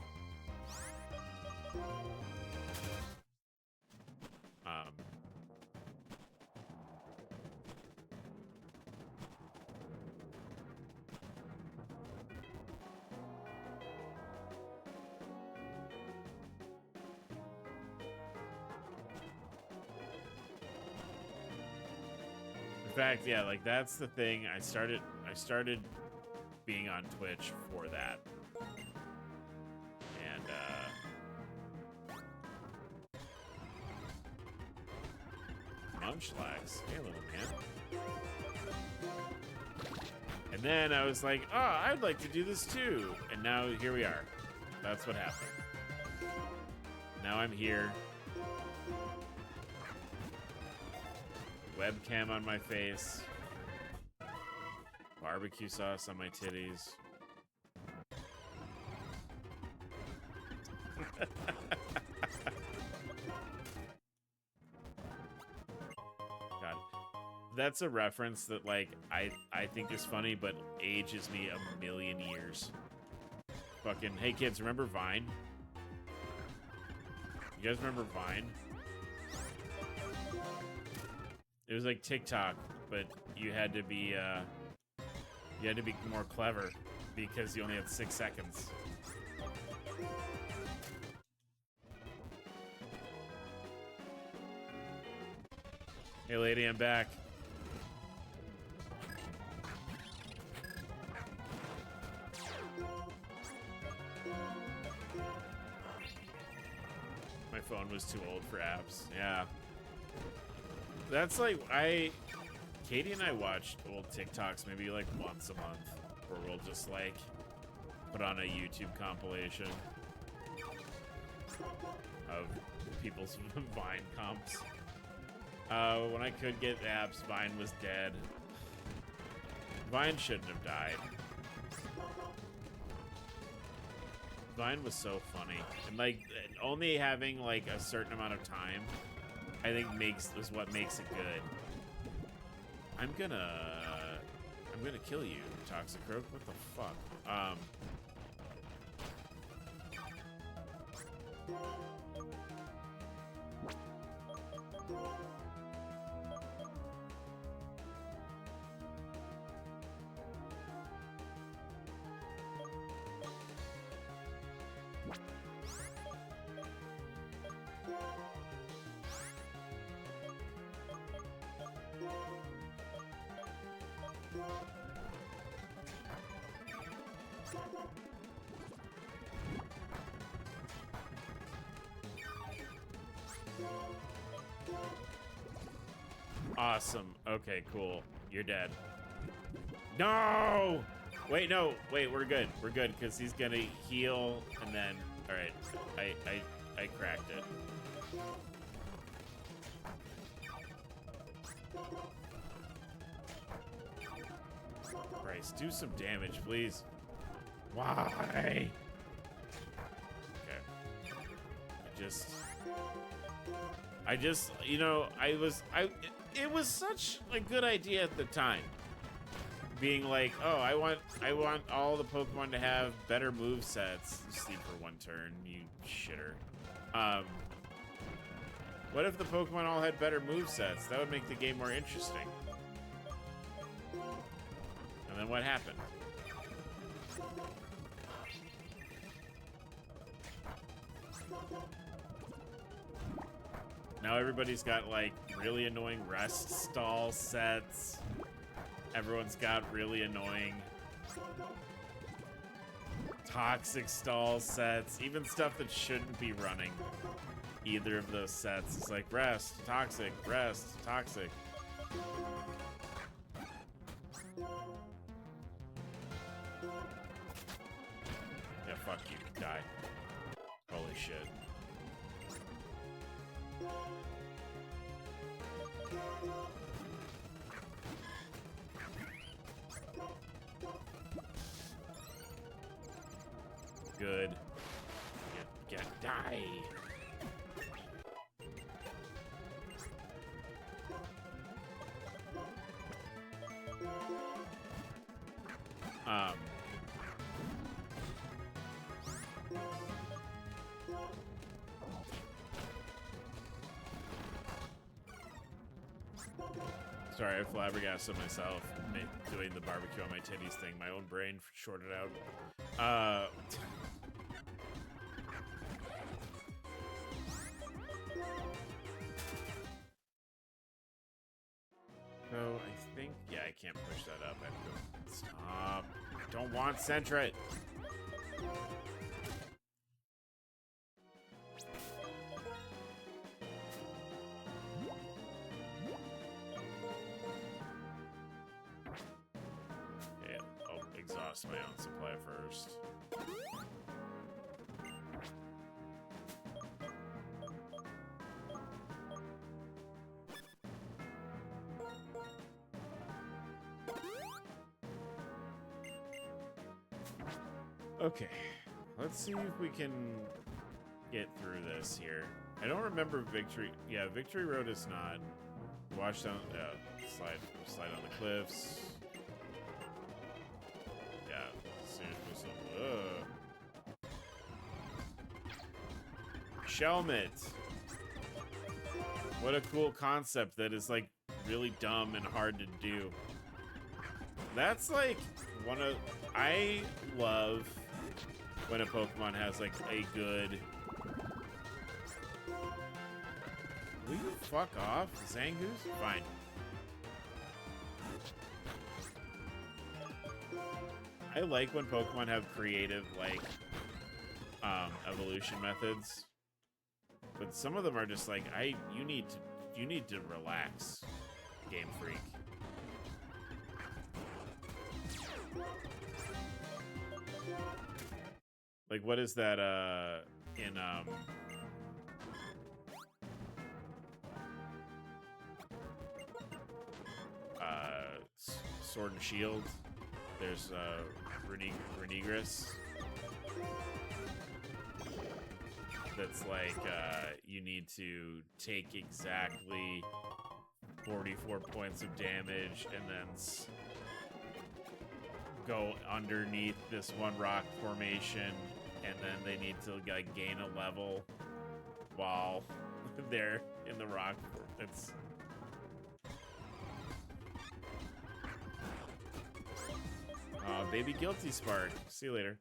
In fact, yeah, like that's the thing. I started being on Twitch for that. And Munchlax, hey little man. And then I was like, oh, I'd like to do this too. And now here we are. That's what happened. Now I'm here. Webcam on my face. Barbecue sauce on my titties. God. That's a reference that, like, I think is funny, but ages me a million years. Fucking, hey kids, remember Vine? You guys remember Vine? It was like TikTok, but you had to be more clever because you only had 6 seconds. Hey lady, I'm back. My phone was too old for apps. Yeah. That's like, Katie and I watched old TikToks maybe like once a month, where we'll just like put on a YouTube compilation of people's Vine comps. When I could get apps, Vine was dead. Vine shouldn't have died. Vine was so funny, and like only having like a certain amount of time, I think is what makes it good. I'm gonna kill you, Toxicroak. What the fuck? Awesome. Okay, cool. You're dead. No! Wait, no. Wait, we're good. We're good, because he's gonna heal, and then... Alright. I cracked it. Bryce, do some damage, please. Why? Okay. I just, you know, it was such a good idea at the time. being like, oh, I want all the Pokemon to have better move sets. Sleep for one turn, you shitter. What if the Pokemon all had better move sets? That would make the game more interesting. And then what happened? Now everybody's got, like, really annoying rest stall sets. Everyone's got really annoying toxic stall sets. Even stuff that shouldn't be running either of those sets. It's like rest, toxic, rest, toxic. Yeah, fuck you. Die. Holy shit. Good. Get die. Sorry, I flabbergasted myself doing the barbecue on my titties thing. My own brain shorted out. So I think, yeah, I can't push that up. I have to go. Stop. I don't want Sentret. Yeah, I'll exhaust my own supply first. Okay, let's see if we can get through this here. I don't remember Victory. Yeah, Victory Road is not. Watch down. Slide on the cliffs. Yeah, seriously. Shelmet. What a cool concept that is like really dumb and hard to do. That's like one of. I love when a Pokemon has like a good. Will you fuck off, Zangoose? Fine. I like when Pokemon have creative like evolution methods, but some of them are just like you need to relax, Game Freak. Like, what is that, in, Sword and Shield? There's, Renegris. That's like, you need to take exactly 44 points of damage and then go underneath this one rock formation, and then they need to like gain a level while they're in the rock. It's baby guilty spark. See you later.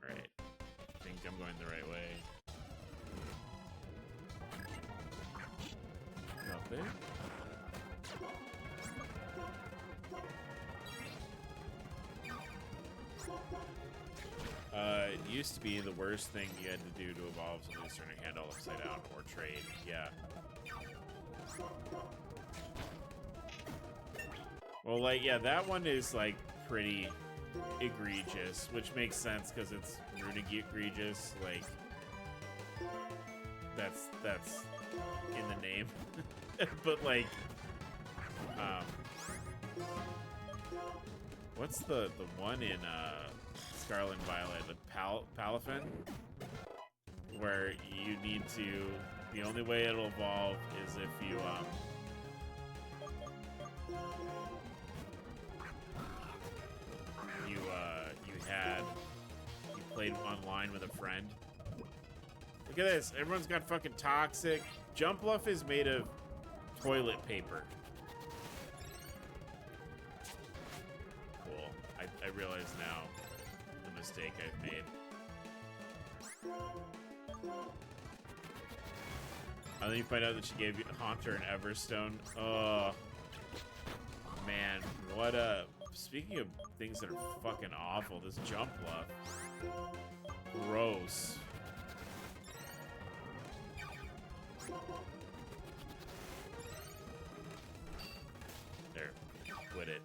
All right, I think I'm going the right way. Nothing. It used to be the worst thing you had to do to evolve somebody's turning handle upside down or trade. Yeah. Well, like, yeah, that one is like pretty egregious, which makes sense because it's runic egregious. Like, that's in the name. But like, what's the one in Scarlet and Violet, the Palafin, where you need to, the only way it'll evolve is if you offline with a friend. Look at this. Everyone's got fucking toxic. Jump Bluff is made of toilet paper. Cool. I realize now the mistake I've made. And then you find out that she gave Haunter an Everstone. Oh, man. What a... Speaking of things that are fucking awful, this Jump Bluff. Gross. There. Quit it.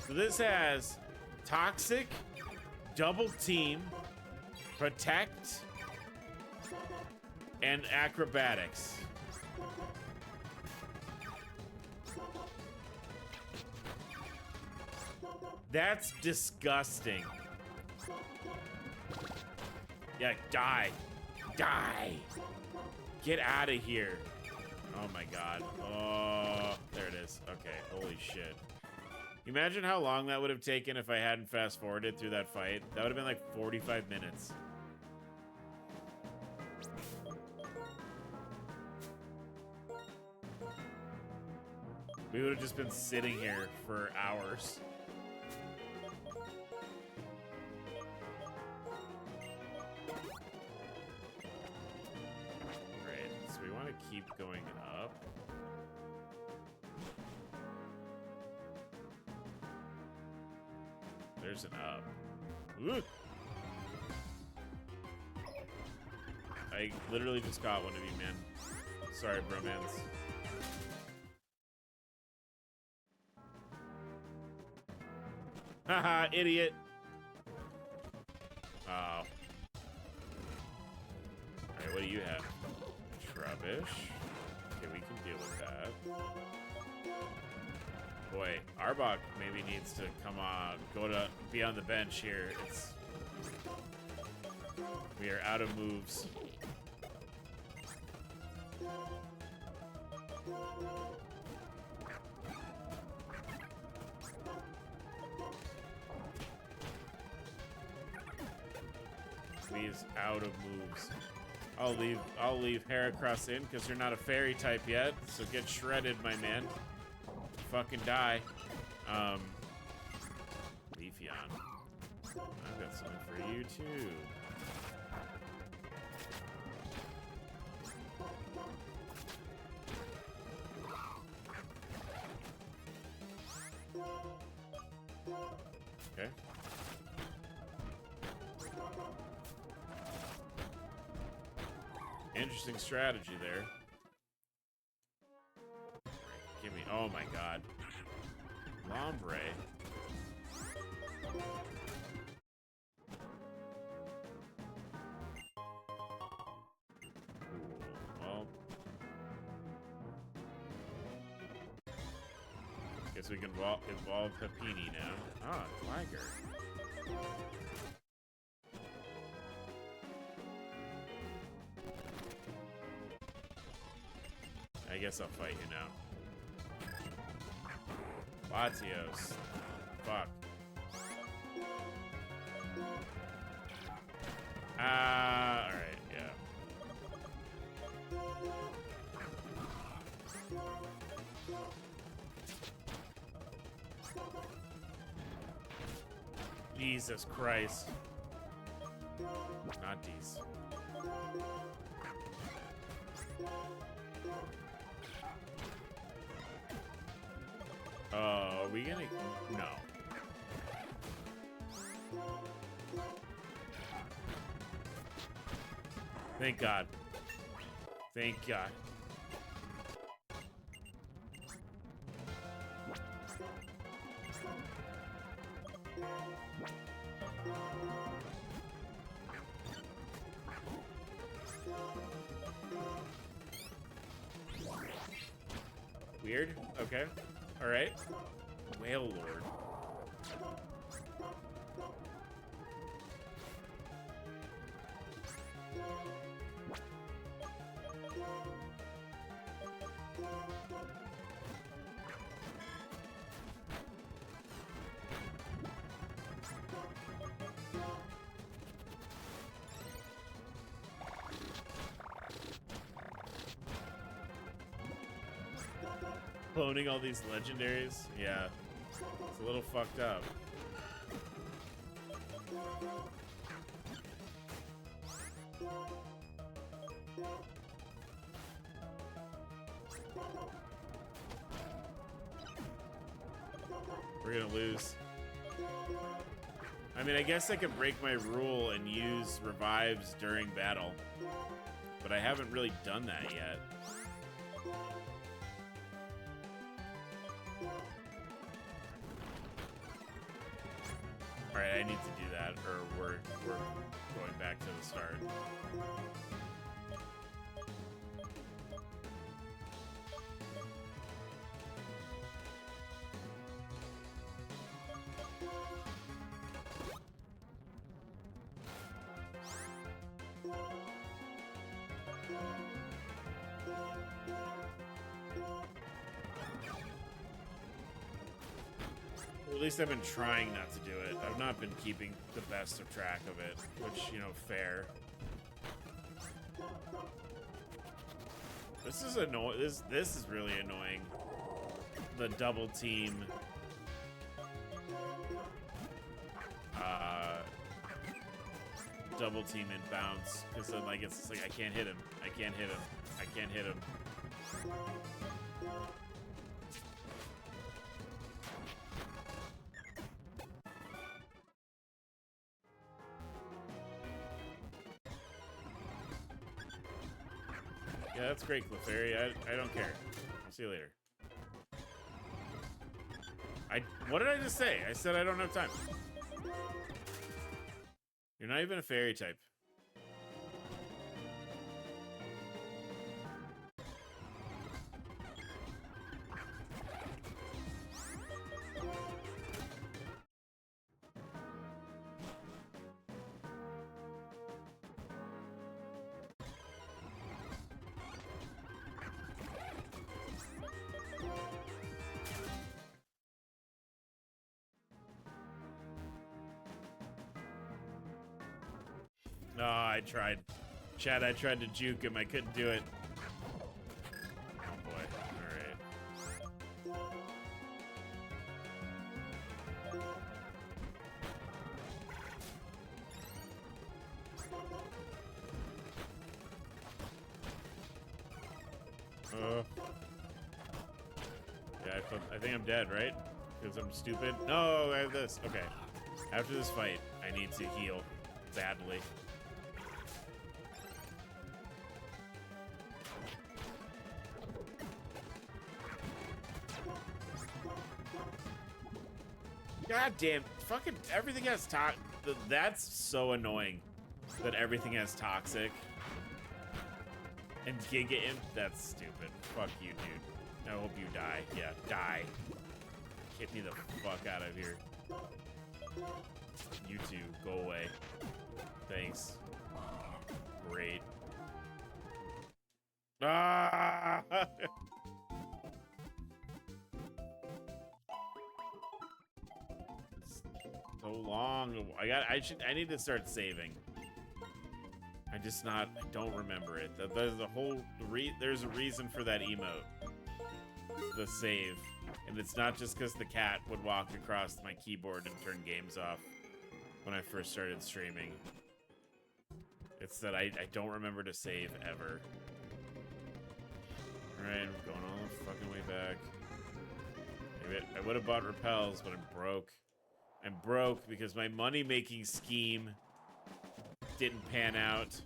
So this has Toxic, Double Team, Protect, and Acrobatics. That's disgusting. Yeah, die. Die. Get out of here. Oh my god. Oh, there it is. Okay, holy shit. Imagine how long that would have taken if I hadn't fast forwarded through that fight. That would have been like 45 minutes. We would have just been sitting here for hours. Great. So we want to keep going up. There's an up. Ooh. I literally just got one of you, man. Sorry, bromance. Haha, idiot. Oh. Alright, what do you have? Trubbish. Okay, we can deal with that. Boy, Arbok maybe needs to come on, be on the bench here. We are out of moves. He's out of moves. I'll leave Heracross in because you're not a fairy type yet. So get shredded, my man. Fucking die. Leafeon. I've got something for you too. Okay. Interesting strategy there. Give me, oh my god. Lombre. Cool. Well. Guess we can evolve Happini now. Ah, Tiger. I guess I'll fight you now. Latios. Fuck. Alright, yeah. Jesus Christ. Not these. Are we gonna... No. Thank God. Thank God. Weird. Okay. All right. Whale Lord. Cloning all these legendaries? Yeah. It's a little fucked up. We're gonna lose. I mean, I guess I could break my rule and use revives during battle, but I haven't really done that yet. Alright, I need to do that, or we're going back to the start. At least I've been trying not to do it. I've not been keeping the best of track of it, which, you know, fair. This is annoying. This is really annoying. The double team. Double team and bounce, because then like it's like I can't hit him. I can't hit him. I can't hit him. Yeah, that's great, Clefairy. I don't care. I'll see you later. What did I just say? I said I don't have time. You're not even a fairy type. No, I tried. Chad, I tried to juke him. I couldn't do it. Oh boy. Alright. Yeah, I think I'm dead, right? Because I'm stupid? No, I have this. Okay. After this fight, I need to heal badly. God damn, fucking everything has that's so annoying that everything has toxic. And Giga Imp, that's stupid. Fuck you, dude. I hope you die. Yeah, die. Get me the fuck out of here. You two, go away. Thanks. Great. Ah! So long. I need to start saving. I don't remember it. There's a reason for that emote. The save. And it's not just because the cat would walk across my keyboard and turn games off when I first started streaming. It's that I don't remember to save ever. Alright, I'm going all the fucking way back. Maybe I would have bought repels, but I'm broke. I'm broke because my money-making scheme didn't pan out.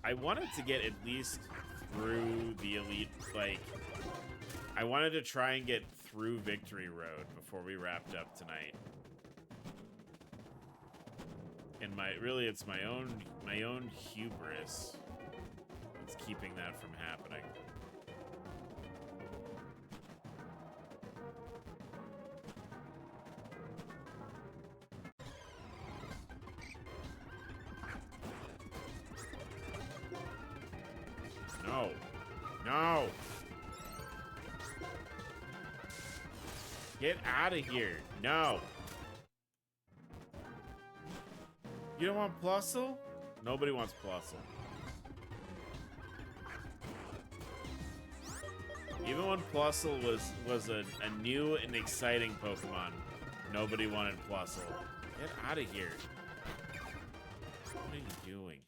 I wanted to get at least through the elite, like, I wanted to try and get through Victory Road before we wrapped up tonight. And really it's my own hubris that's keeping that from happening. No. No. Get out of here. No. You don't want Plusle? Nobody wants Plusle. Even when Plusle was a new and exciting Pokemon, nobody wanted Plusle. Get out of here. What are you doing?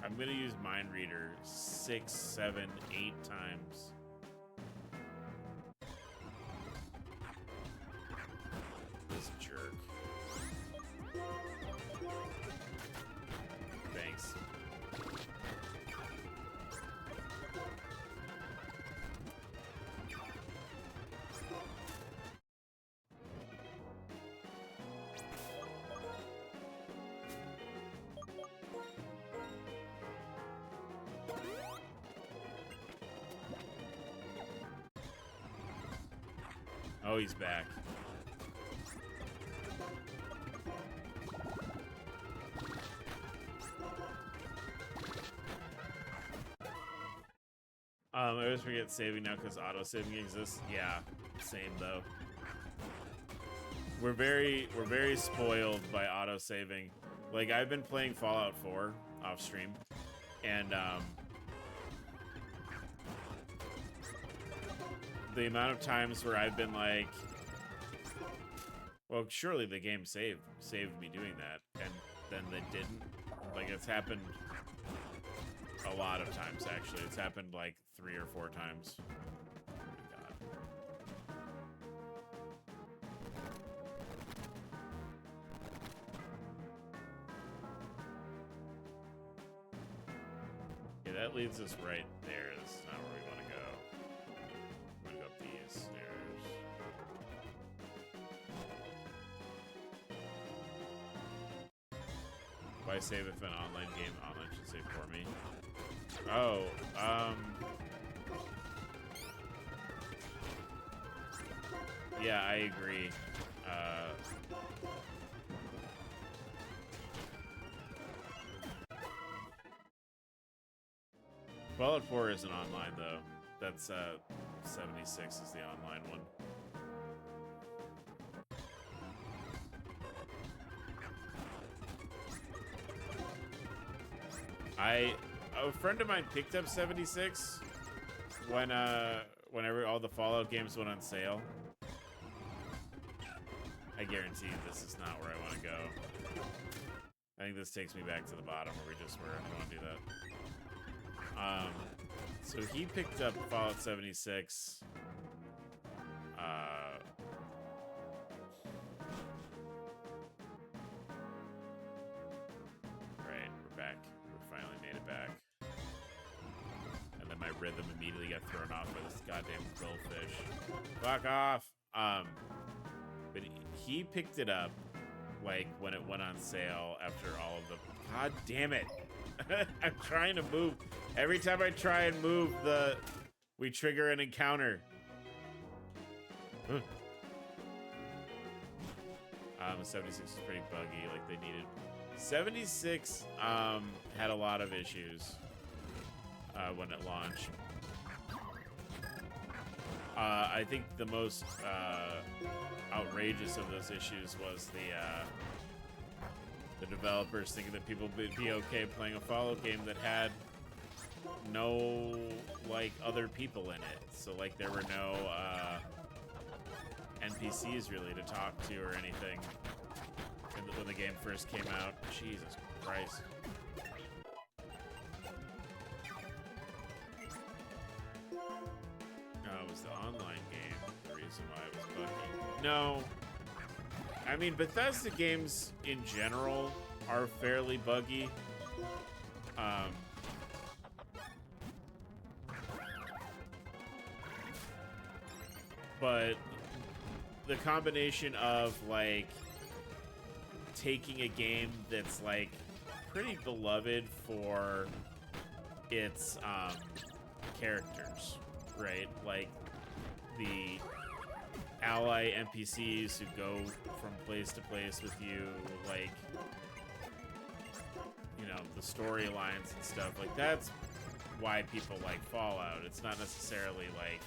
I'm gonna use Mind Reader 6, 7, 8 times. This jerk. Thanks. Oh, he's back. I always forget saving now because auto saving exists. Yeah, same though. We're very spoiled by auto saving. Like I've been playing Fallout 4 off stream, and the amount of times where I've been like, well, surely the game saved me doing that, and then they didn't. Like it's happened a lot of times actually. It's happened like 3 or 4 times. Oh my God. Yeah, that leads us right there. This is not where we want to go. We're gonna go up these stairs. Why save if an online game online should save for me? Oh, yeah, I agree. Fallout 4 isn't online though. That's 76 is the online one. A friend of mine picked up 76 when whenever all the Fallout games went on sale. I guarantee you this is not where I want to go. I think this takes me back to the bottom where we just were. I don't want to do that. So he picked up Fallout 76. Right, we're back. We finally made it back. And then my rhythm immediately got thrown off by this goddamn quillfish. Fuck off! But he picked it up like when it went on sale after all of the... God damn it! I'm trying to move. Every time I try and move, we trigger an encounter. The 76 is pretty buggy, like they needed. 76 had a lot of issues when it launched. I think the most outrageous of those issues was the developers thinking that people would be okay playing a Fallout game that had no like other people in it. So like there were no NPCs really to talk to or anything when the game first came out. Jesus Christ. No, it was the online game, the reason why it was buggy. No. I mean, Bethesda games in general are fairly buggy. But the combination of like taking a game that's like pretty beloved for its characters, right? Like the ally NPCs who go from place to place with you, like, you know, the storylines and stuff. Like, that's why people like Fallout. It's not necessarily like,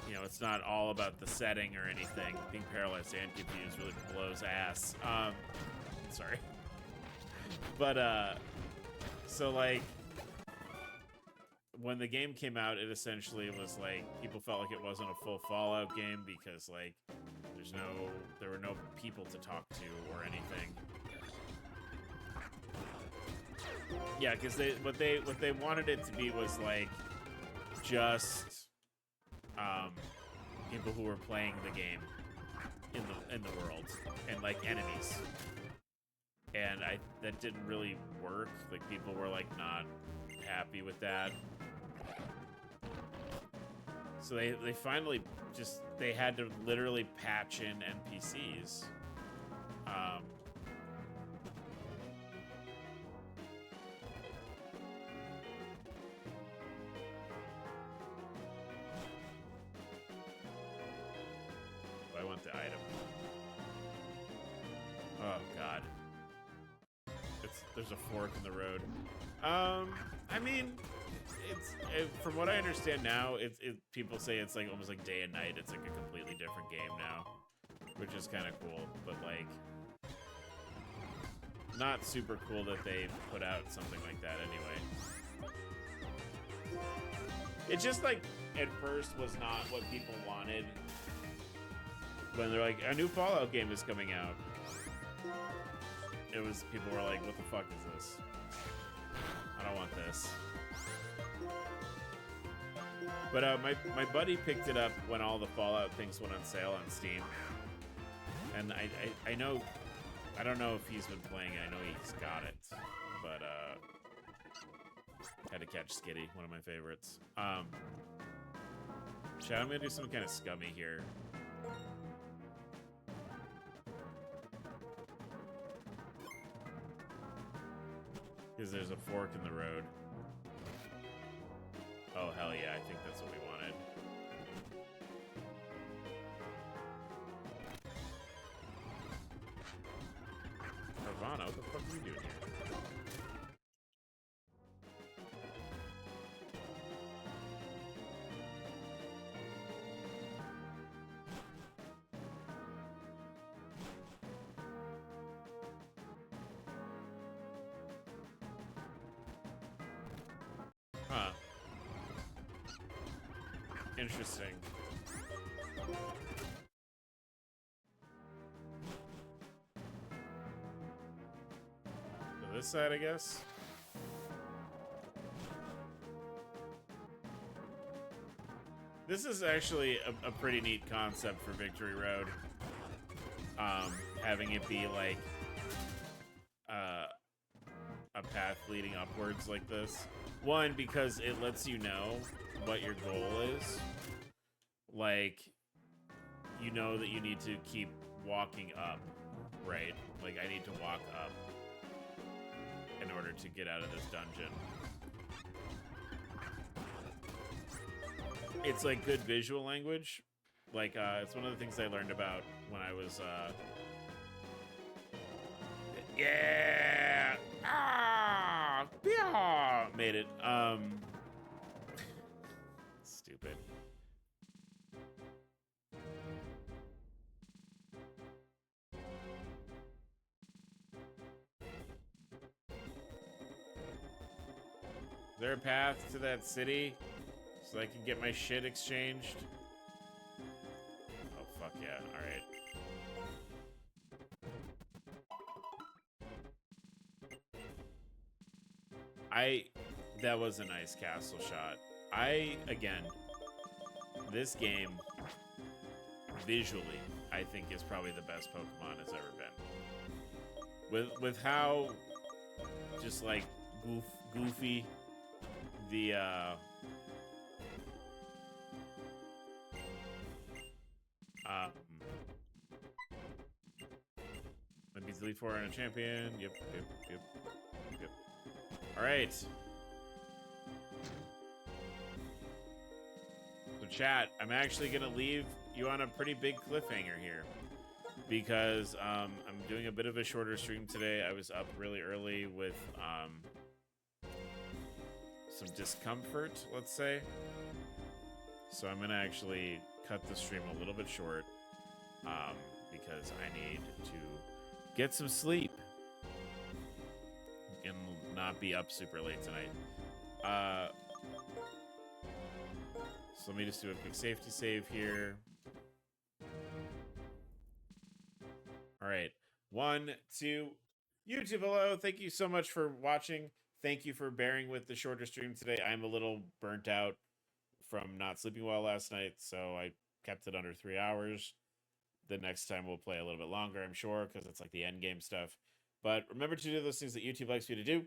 you know, it's not all about the setting or anything. Being paralyzed and confused really blows ass. Sorry. But, so, like, when the game came out, it essentially was, like, people felt like it wasn't a full Fallout game because, like, there were no people to talk to or anything. Yeah, because what they wanted it to be was, like, just, people who were playing the game in the world and, like, enemies. And that didn't really work. Like, people were, like, not happy with that. So they finally they had to literally patch in NPCs. I want the item. Oh, God. There's a fork in the road. I mean, from what I understand now, people say it's like almost like day and night. It's like a completely different game now, which is kind of cool. But like, not super cool that they put out something like that anyway. It just like at first was not what people wanted when they're like, a new Fallout game is coming out. It was, people were like, what the fuck is this? I don't want this. But my buddy picked it up when all the Fallout things went on sale on Steam. And I know, I don't know if he's been playing it. I know he's got it. But had to catch Skitty, one of my favorites. Chat, I'm gonna do some kind of scummy here. Because there's a fork in the road. Oh, hell yeah, I think that's what we wanted. Nirvana, what the fuck are you doing here? Huh. Interesting. To this side, I guess. This is actually a pretty neat concept for Victory Road. Having it be like a path leading upwards like this. One, because it lets you know what your goal is. Like, you know that you need to keep walking up, right? Like, I need to walk up in order to get out of this dungeon. It's like good visual language. Like, it's one of the things I learned about when I was, yeah! Ah! Yeah! Made it. Stupid. Is there a path to that city so I can get my shit exchanged? Oh, fuck yeah. Alright. That was a nice castle shot. Again, this game, visually, I think is probably the best Pokemon has ever been. With how, just like, goofy, the, maybe Elite Four and a champion. Yep. All right. So chat, I'm actually gonna leave you on a pretty big cliffhanger here because I'm doing a bit of a shorter stream today. I was up really early with some discomfort, let's say. So I'm gonna actually cut the stream a little bit short because I need to get some sleep. not be up super late tonight. So let me just do a quick safety save here. All right. 1, 2. YouTube, hello. Thank you so much for watching. Thank you for bearing with the shorter stream today. I'm a little burnt out from not sleeping well last night, so I kept it under 3 hours. The next time we'll play a little bit longer, I'm sure, because it's like the end game stuff. But remember to do those things that YouTube likes you to do.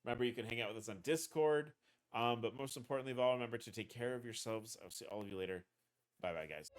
Remember, you can hang out with us on Discord. But most importantly of all, remember to take care of yourselves. I'll see all of you later. Bye-bye, guys.